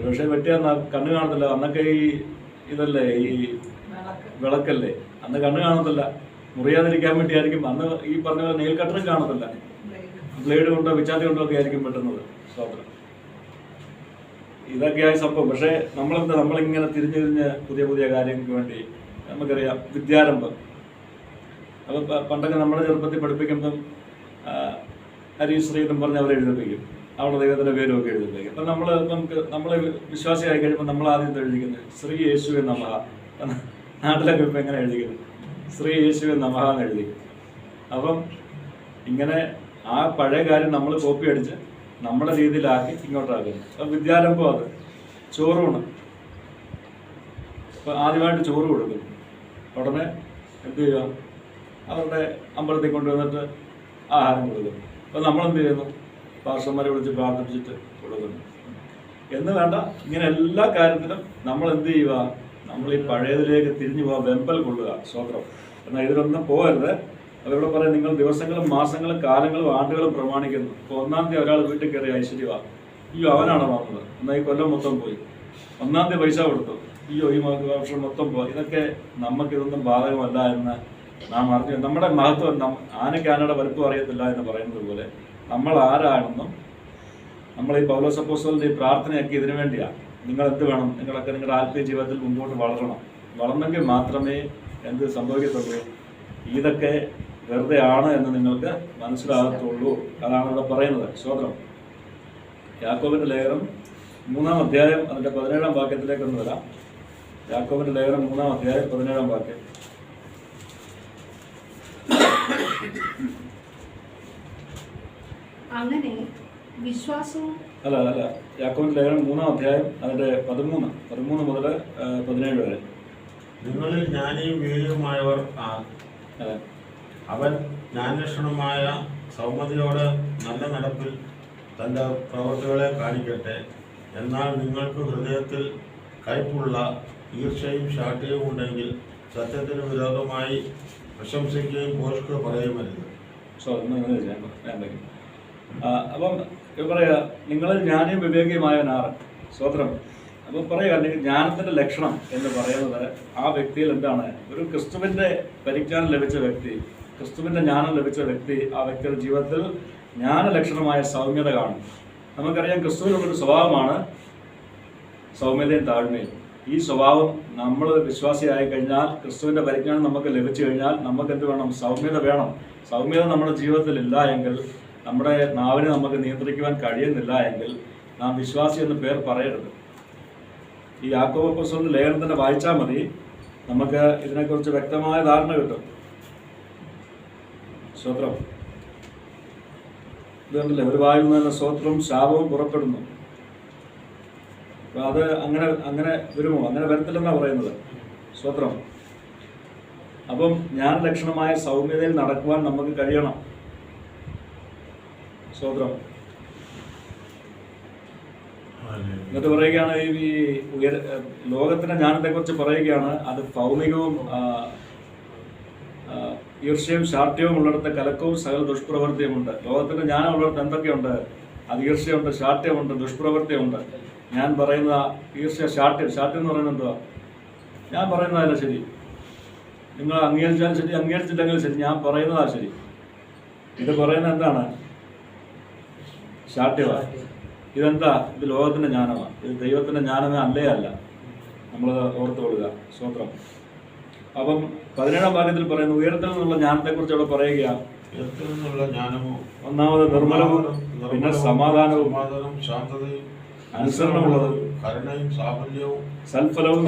പക്ഷേ വെട്ടിയാൽ കണ്ണ് കാണത്തില്ല. അന്നൊക്കെ ഈ ഇതല്ലേ, ഈ വിളക്കല്ലേ, അന്ന് കണ്ണ് കാണത്തില്ല. മുറിയാതിരിക്കാൻ വേണ്ടിയായിരിക്കും അന്ന് ഈ പറഞ്ഞ പോലെ നെയിൽ കട്ടറും കാണത്തില്ല, ബ്ലേഡ് കൊണ്ടോ വിച്ചാത്തി കൊണ്ടോ ഒക്കെ ആയിരിക്കും വെട്ടുന്നത്. സ്തോത്രം. ഇതൊക്കെയായി സംഭവം. പക്ഷേ നമ്മളിങ്ങനെ തിരിഞ്ഞ് പുതിയ പുതിയ കാര്യങ്ങൾക്ക് വേണ്ടി നമുക്കറിയാം വിദ്യാരംഭം. അപ്പോൾ പണ്ടൊക്കെ നമ്മുടെ ചെറുപ്പത്തിൽ പഠിപ്പിക്കുമ്പം ഹരീശ്രീ എന്നും പറഞ്ഞ് അവരെ എഴുതിപ്പിക്കും, അവിടെ ദൈവത്തിൻ്റെ പേരുമൊക്കെ എഴുതിപ്പിക്കും. അപ്പം നമ്മൾ വിശ്വാസിയായി കഴിയുമ്പോൾ നമ്മൾ ആദ്യം എഴുതിക്കുന്നത് ശ്രീ യേശുവെ നമഃ. നാട്ടിലൊക്കെ ഇപ്പം എങ്ങനെ എഴുതിക്കുന്നത്? ശ്രീ യേശുവെ നമഃ എന്ന് എഴുതി. അപ്പം ഇങ്ങനെ ആ പഴയ കാര്യം നമ്മൾ കോപ്പി അടിച്ച് നമ്മുടെ രീതിയിലാക്കി ഇങ്ങോട്ടാക്കുന്നു. അപ്പം വിദ്യാരംഭം അത് ചോറൂണ്. അപ്പം ആദ്യമായിട്ട് ചോറ് കൊടുക്കും. ഉടനെ എന്ത് ചെയ്യുക? അവരുടെ അമ്പലത്തിൽ കൊണ്ടുവന്നിട്ട് ആഹാരം കൊടുക്കുന്നു. അപ്പം നമ്മളെന്ത് ചെയ്യുന്നു? പാർഷന്മാരെ വിളിച്ച് പ്രാർത്ഥിച്ചിട്ട് കൊടുക്കുന്നു എന്ന് വേണ്ട. ഇങ്ങനെ എല്ലാ കാര്യത്തിലും നമ്മൾ എന്ത് ചെയ്യുക? നമ്മൾ ഈ പഴയതിലേക്ക് തിരിഞ്ഞു പോകാൻ വെമ്പൽ കൊള്ളുക. സ്വത്രം. എന്നാൽ ഇതിലൊന്നും പോകരുത്. അവരോട് പറയാം, നിങ്ങൾ ദിവസങ്ങളും മാസങ്ങളും കാലങ്ങളും ആണ്ടുകളും പ്രമാണിക്കുന്നു. ഇപ്പോൾ 1-ാം തീയതി ഒരാൾ വീട്ടിൽ കയറി ഐശ്വര്യമാണ്, അയ്യോ അവനാണ് വന്നത്, എന്നാൽ ഈ കൊല്ലം മൊത്തം പോയി. 1-ാം തീയതി പൈസ കൊടുത്തു, അയ്യോ ഈ വർഷം മൊത്തം പോയി. ഇതൊക്കെ നമുക്കിതൊന്നും ബാധകമല്ല എന്ന് നാം അറിഞ്ഞു. നമ്മുടെ മഹത്വം ആനയ്ക്ക് ആനയുടെ വലുപ്പം അറിയത്തില്ല എന്ന് പറയുന്നത് പോലെ നമ്മൾ ആരാണെന്നും നമ്മൾ ഈ പൗലോസ് അപ്പോസ്തലന്റെ ഈ പ്രാർത്ഥനയൊക്കെ ഇതിനു വേണ്ടിയാണ്. നിങ്ങൾ എന്ത് വേണം? നിങ്ങളൊക്കെ നിങ്ങളുടെ ആത്മീയ ജീവിതത്തിൽ മുമ്പോട്ട് വളരണം. വളർന്നെങ്കിൽ മാത്രമേ എന്ത് സംഭവിക്കത്തുള്ളൂ? ഇതൊക്കെ വെറുതെ ആണ് എന്ന് നിങ്ങൾക്ക് മനസ്സിലാകത്തുള്ളൂ. അതാണ് ഇവിടെ പറയുന്നത്. സ്വതന്ത്രം. യാക്കോബിൻ്റെ ലേഖനം 3-ാം അധ്യായം അതിൻ്റെ 17-ാം വാക്യത്തിലേക്കൊന്ന് വരാം. യാക്കോബിൻ്റെ ലേഖനം 3-ാം അധ്യായം 17-ാം വാക്യം. അങ്ങനെ വിശ്വാസവും യാക്കോബിൻ്റെ ലേഖനം 3-ാം അധ്യായം അതിൻ്റെ 13 മുതൽ 17 വരെ. നിങ്ങളിൽ ജ്ഞാനിയും വീര്യവുമായവർ അവൻ ജ്ഞാനലക്ഷണമായ സൗമ്യതയോടെ നല്ല നടപ്പിൽ തൻ്റെ പ്രവൃത്തികളെ കാണിക്കട്ടെ. എന്നാൽ നിങ്ങൾക്ക് ഹൃദയത്തിൽ കയ്പുള്ള ഈർഷ്യയും ശാഠ്യവും ഉണ്ടെങ്കിൽ സത്യത്തിന് വിരോധമായി പ്രശംസിക്കുകയും പോഷ്ക പറയുമരുത്. അപ്പം പറയാ, നിങ്ങളിൽ ജ്ഞാനിയും വിവേകിയുമായവനാറ്. സ്വത്രം. അപ്പം പറയുക, ജ്ഞാനത്തിൻ്റെ ലക്ഷണം എന്ന് പറയുന്നത് ആ വ്യക്തിയിൽ എന്താണ്? ഒരു ക്രിസ്തുവിൻ്റെ പരിജ്ഞാനം ലഭിച്ച വ്യക്തി, ക്രിസ്തുവിൻ്റെ ജ്ഞാനം ലഭിച്ച വ്യക്തി, ആ വ്യക്തിയുടെ ജീവിതത്തിൽ ജ്ഞാനലക്ഷണമായ സൗമ്യത കാണും. നമുക്കറിയാം ക്രിസ്തുവിനുള്ളൊരു സ്വഭാവമാണ് സൗമ്യതയും താഴ്മയും. ഈ സ്വഭാവം നമ്മൾ വിശ്വാസിയായി കഴിഞ്ഞാൽ, ക്രിസ്തുവിൻ്റെ പരിജ്ഞാനം നമുക്ക് ലഭിച്ചു കഴിഞ്ഞാൽ നമുക്ക് എന്ത് വേണം? സൗമ്യത വേണം. സൗമ്യത നമ്മുടെ ജീവിതത്തിൽ ഇല്ല എങ്കിൽ, നമ്മുടെ നാവിനെ നമുക്ക് നിയന്ത്രിക്കുവാൻ കഴിയുന്നില്ല എങ്കിൽ നാം വിശ്വാസി എന്ന് പേർ പറയരുത്. ഈ യാക്കോബ് അപ്പോസ്തലന്റെ ലേഖനം തന്നെ വായിച്ചാൽ മതി, നമുക്ക് ഇതിനെക്കുറിച്ച് വ്യക്തമായ ധാരണ കിട്ടും. സ്തോത്രം. ഇതുകൊണ്ടല്ലേ ഒരു വായിൽ നിന്ന് തന്നെ സ്തോത്രവും ശാപവും പുറപ്പെടുന്നു. അത് അങ്ങനെ വരുമോ? അങ്ങനെ വരത്തില്ലെന്നാണ് പറയുന്നത്. സ്തോത്രം. അപ്പം ജ്ഞാനലക്ഷണമായ സൗമ്യതയിൽ നടക്കുവാൻ നമുക്ക് കഴിയണം. സ്തോത്രം. എന്നിട്ട് പറയുകയാണ്, ഈ ലോകത്തിന്റെ ജ്ഞാനത്തെക്കുറിച്ച് പറയുകയാണ്, അത് ഭൗമികവും ഈർഷ്യയും ശാഠ്യവും ഉള്ളിടത്ത് കലക്കവും സകല ദുഷ്പ്രവൃത്തിയുമുണ്ട്. ലോകത്തിന്റെ ജ്ഞാനം ഉള്ളിടത്ത് എന്തൊക്കെയുണ്ട്? അത് ഈർഷ്യമുണ്ട്, ശാഠ്യമുണ്ട്, ദുഷ്പ്രവൃത്തിയുണ്ട്. ഞാൻ പറയുന്ന ഈർഷ്യ, ശാഠ്യം എന്ന് പറയുന്നത് എന്തുവാ? ഞാൻ പറയുന്നതല്ല ശരി, നിങ്ങൾ അംഗീകരിച്ചാലും ശരി, അംഗീകരിച്ചില്ലെങ്കിലും ശരി, ഞാൻ പറയുന്നതാ ശരി. ഇത് പറയുന്നത് എന്താണ്? ശാഠ്യമാണ്. ഇതെന്താ? ഇത് ലോകത്തിന്റെ ജ്ഞാനമാണ്. ഇത് ദൈവത്തിന്റെ ജ്ഞാനമേ അല്ല. നമ്മൾ ഓർത്ത് കൊള്ളുക. സ്തോത്രം. അപ്പം 17-ാം വാക്യത്തിൽ പറയുന്നു, ഉയരത്തിൽ നിന്നുള്ള ജ്ഞാനത്തെക്കുറിച്ച് അവിടെ പറയുകയാണ്. ഉയരത്തിൽ നിന്നുള്ള ജ്ഞാനമോ ഒന്നാമത് നിർമ്മലവും, പിന്നെ സമാധാനവും, ശാന്തതയും, അനുസരണമുള്ളതും, കരുണയും, സാഫല്യവും, സൽഫലവും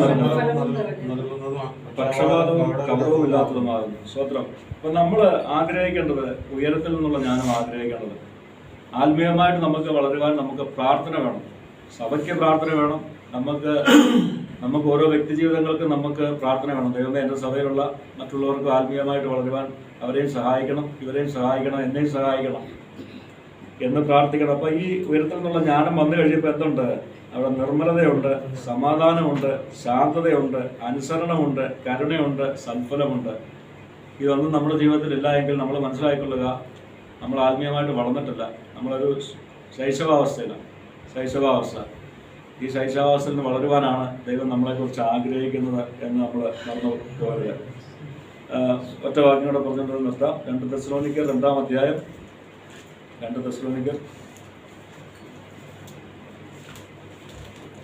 നൽകുന്നതും, പക്ഷപാതവും കപടവും ഇല്ലാത്തതുമാകുന്നു. സ്തോത്രം. അപ്പൊ നമ്മൾ ആഗ്രഹിക്കേണ്ടത്, ഉയരത്തിൽ നിന്നുള്ള ജ്ഞാനം ആഗ്രഹിക്കേണ്ടത്, ആത്മീയമായിട്ട് നമുക്ക് വളരുവാൻ നമുക്ക് പ്രാർത്ഥന വേണം. സഭയ്ക്ക് പ്രാർത്ഥന വേണം. നമുക്ക് ഓരോ വ്യക്തി ജീവിതങ്ങൾക്ക് നമുക്ക് പ്രാർത്ഥന വേണം. ദൈവമേ, എൻ്റെ സഭയിലുള്ള മറ്റുള്ളവർക്ക് ആത്മീയമായിട്ട് വളരുവാൻ അവരെയും സഹായിക്കണം, ഇവരെയും സഹായിക്കണം, എന്നെയും സഹായിക്കണം എന്ന് പ്രാർത്ഥിക്കണം. അപ്പം ഈ ഉയരത്തിൽ നിന്നുള്ള ജ്ഞാനം വന്നു കഴിയുമ്പോൾ എന്തുണ്ട്? അവിടെ നിർമ്മലതയുണ്ട്, സമാധാനമുണ്ട്, ശാന്തതയുണ്ട്, അനുസരണമുണ്ട്, കരുണയുണ്ട്, സൽഫലമുണ്ട്. ഇതൊന്നും നമ്മുടെ ജീവിതത്തിൽ ഇല്ല എങ്കിൽ നമ്മൾ മനസ്സിലാക്കിക്കൊള്ളുക, നമ്മൾ ആത്മീയമായിട്ട് വളർന്നിട്ടില്ല. നമ്മളൊരു ശൈശവാവസ്ഥയിലാണ്. ഈ ശൈശവാവസ്ഥയിൽ നിന്ന് വളരുവാനാണ് ദൈവം നമ്മളെക്കുറിച്ച് ആഗ്രഹിക്കുന്നത് എന്ന് നമ്മൾ മറന്നു പോകരുത്. ഒറ്റ വാക്കിനോടെ പറഞ്ഞുകൊണ്ട് നിർത്താം. 2 തെസ്സലോനിക്കർ 2-ാം അധ്യായം, 2 തെസ്സലോനിക്കർ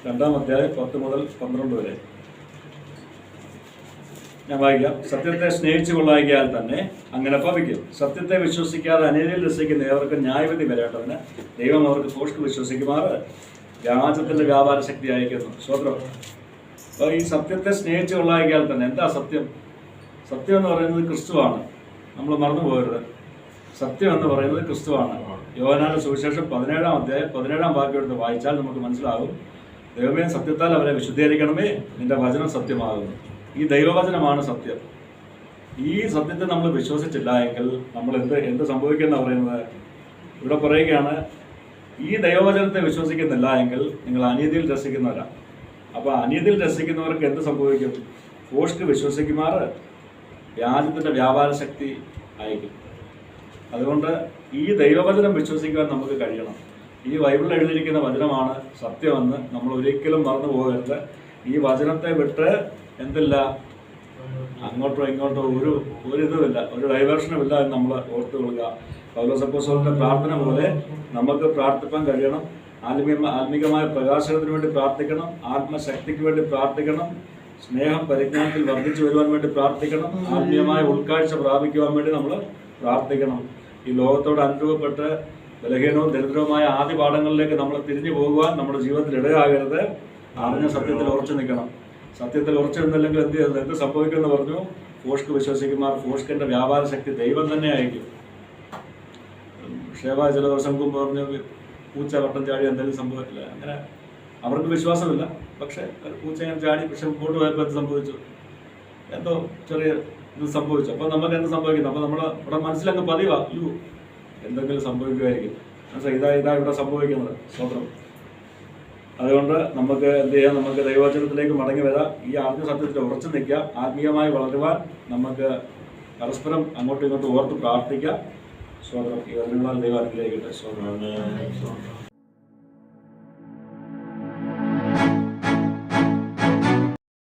2-ാം അധ്യായം 10 മുതൽ 12 വരെ ഞാൻ വായിക്കാം. സത്യത്തെ സ്നേഹിച്ചു കൊള്ളായികയാൽ തന്നെ അങ്ങനെ ഭവിക്കും. സത്യത്തെ വിശ്വസിക്കാതെ അനീതിയിൽ രസിക്കുന്ന ഏവർക്കും ന്യായവിധി വരേണ്ടതിന് ദൈവം അവർക്ക് ഭോഷ്ക് വിശ്വസിക്കുമാറ് വ്യാജത്തിന്റെ വ്യാപാര ശക്തി അയക്കുന്നു. സ്തോത്രം. അപ്പോൾ ഈ സത്യത്തെ സ്നേഹിച്ചു കൊള്ളായികയാൽ തന്നെ, എന്താ സത്യം? സത്യം എന്ന് പറയുന്നത് ക്രിസ്തുവാണ്. നമ്മൾ മറന്നു പോകരുത്. സത്യം എന്ന് പറയുന്നത് ക്രിസ്തുവാണ്. യോഹന്നാന്റെ സുവിശേഷം 17-ാം അധ്യായം 17-ാം വാക്യം എടുത്ത് വായിച്ചാൽ നമുക്ക് മനസ്സിലാകും, ദൈവമേ സത്യത്താൽ അവരെ വിശുദ്ധീകരിക്കണമേ, നിന്റെ വചനം സത്യമാകുന്നു. ഈ ദൈവവചനമാണ് സത്യം. ഈ സത്യത്തെ നമ്മൾ വിശ്വസിച്ചില്ല എങ്കിൽ നമ്മൾ എന്ത് സംഭവിക്കുന്ന പറയുന്നത്? ഇവിടെ പറയുകയാണ്, ഈ ദൈവവചനത്തെ വിശ്വസിക്കുന്നില്ല എങ്കിൽ നിങ്ങൾ അനീതിയിൽ രസിക്കുന്നവരാണ്. അപ്പോൾ അനീതിയിൽ രസിക്കുന്നവർക്ക് എന്ത് സംഭവിക്കും? ഭോഷ്ക് വിശ്വസിക്കുമാറ് വ്യാജത്തിന്റെ വ്യാപാര ശക്തി അയക്കും. അതുകൊണ്ട് ഈ ദൈവവചനം വിശ്വസിക്കുവാൻ നമുക്ക് കഴിയണം. ഈ ബൈബിളിൽ എഴുതിയിരിക്കുന്ന വചനമാണ് സത്യമെന്ന് നമ്മൾ ഒരിക്കലും മറന്നു പോകരുത്. ഈ വചനത്തെ വിട്ട് എന്തില്ല, അങ്ങോട്ടോ ഇങ്ങോട്ടോ ഒരു ഇതുമില്ല, ഒരു ഡൈവേർഷനും ഇല്ല എന്ന് നമ്മൾ ഓർത്തു കൊള്ളുക. പൗലോസ് അപ്പോസ്തലന്റെ പ്രാർത്ഥന പോലെ നമുക്ക് പ്രാർത്ഥിപ്പാൻ കഴിയണം. ആത്മീകമായ പ്രകാശനത്തിന് വേണ്ടി പ്രാർത്ഥിക്കണം, ആത്മശക്തിക്ക് വേണ്ടി പ്രാർത്ഥിക്കണം, സ്നേഹം പരിജ്ഞാനത്തിൽ വർദ്ധിച്ചു വരുവാൻ വേണ്ടി പ്രാർത്ഥിക്കണം, ആത്മീയമായ ഉൾക്കാഴ്ച പ്രാപിക്കുവാൻ വേണ്ടി നമ്മൾ പ്രാർത്ഥിക്കണം. ഈ ലോകത്തോട് അനുരൂപപ്പെട്ട് ബലഹീനവും ദരിദ്രവുമായ ആദ്യ പാഠങ്ങളിലേക്ക് നമ്മൾ തിരിഞ്ഞു പോകുവാൻ നമ്മുടെ ജീവിതത്തിൽ ഇടയാകരുത്. അറിഞ്ഞ സത്യത്തിൽ ഉറച്ചു നിൽക്കണം. സത്യത്തിൽ ഉറച്ചു നിന്നില്ലെങ്കിൽ എന്ത് സംഭവിക്കുമെന്ന് പറഞ്ഞു? ഫോഷ്ക്ക് വിശ്വസിക്കുമാർ ഫോഷ്കിന്റെ വ്യാപാര ശക്തി ദൈവം തന്നെ ആയിരിക്കും. ഷേബ ചില ദിവസം മുമ്പ് പറഞ്ഞു പൂച്ച വട്ടം ചാടി എന്തെങ്കിലും സംഭവിക്കില്ല. അങ്ങനെ അവർക്ക് വിശ്വാസമില്ല. പക്ഷെ പൂച്ച ഇങ്ങനെ ചാടി, പക്ഷെ മുമ്പോട്ട് പോയപ്പോൾ എന്ത് സംഭവിച്ചു? എന്തോ ചെറിയ ഇത് സംഭവിച്ചു. അപ്പോൾ നമുക്ക് എന്ത് സംഭവിക്കുന്നു? അപ്പോൾ നമ്മുടെ മനസ്സിലങ്ങ് പതിവാ, അയ്യോ എന്തെങ്കിലും സംഭവിക്കുമായിരിക്കും. ഇതാ ഇവിടെ സംഭവിക്കുന്നത്. സ്വന്തം അതുകൊണ്ട് നമുക്ക് എന്ത് ചെയ്യാം? നമുക്ക് ദൈവവചനത്തിലേക്ക് മടങ്ങി വരാം. ഈ അറിഞ്ഞ സത്യത്തിൽ ഉറച്ചു നിൽക്കുക. ആത്മീയമായി വളരുവാൻ നമുക്ക് പരസ്പരം അങ്ങോട്ടും ഇങ്ങോട്ടും ഓർത്ത് പ്രാർത്ഥിക്കാം. സ്വന്തം ഈ വചനങ്ങളാൽ ദൈവം അനുഗ്രഹിക്കട്ടെ. സ്വന്തം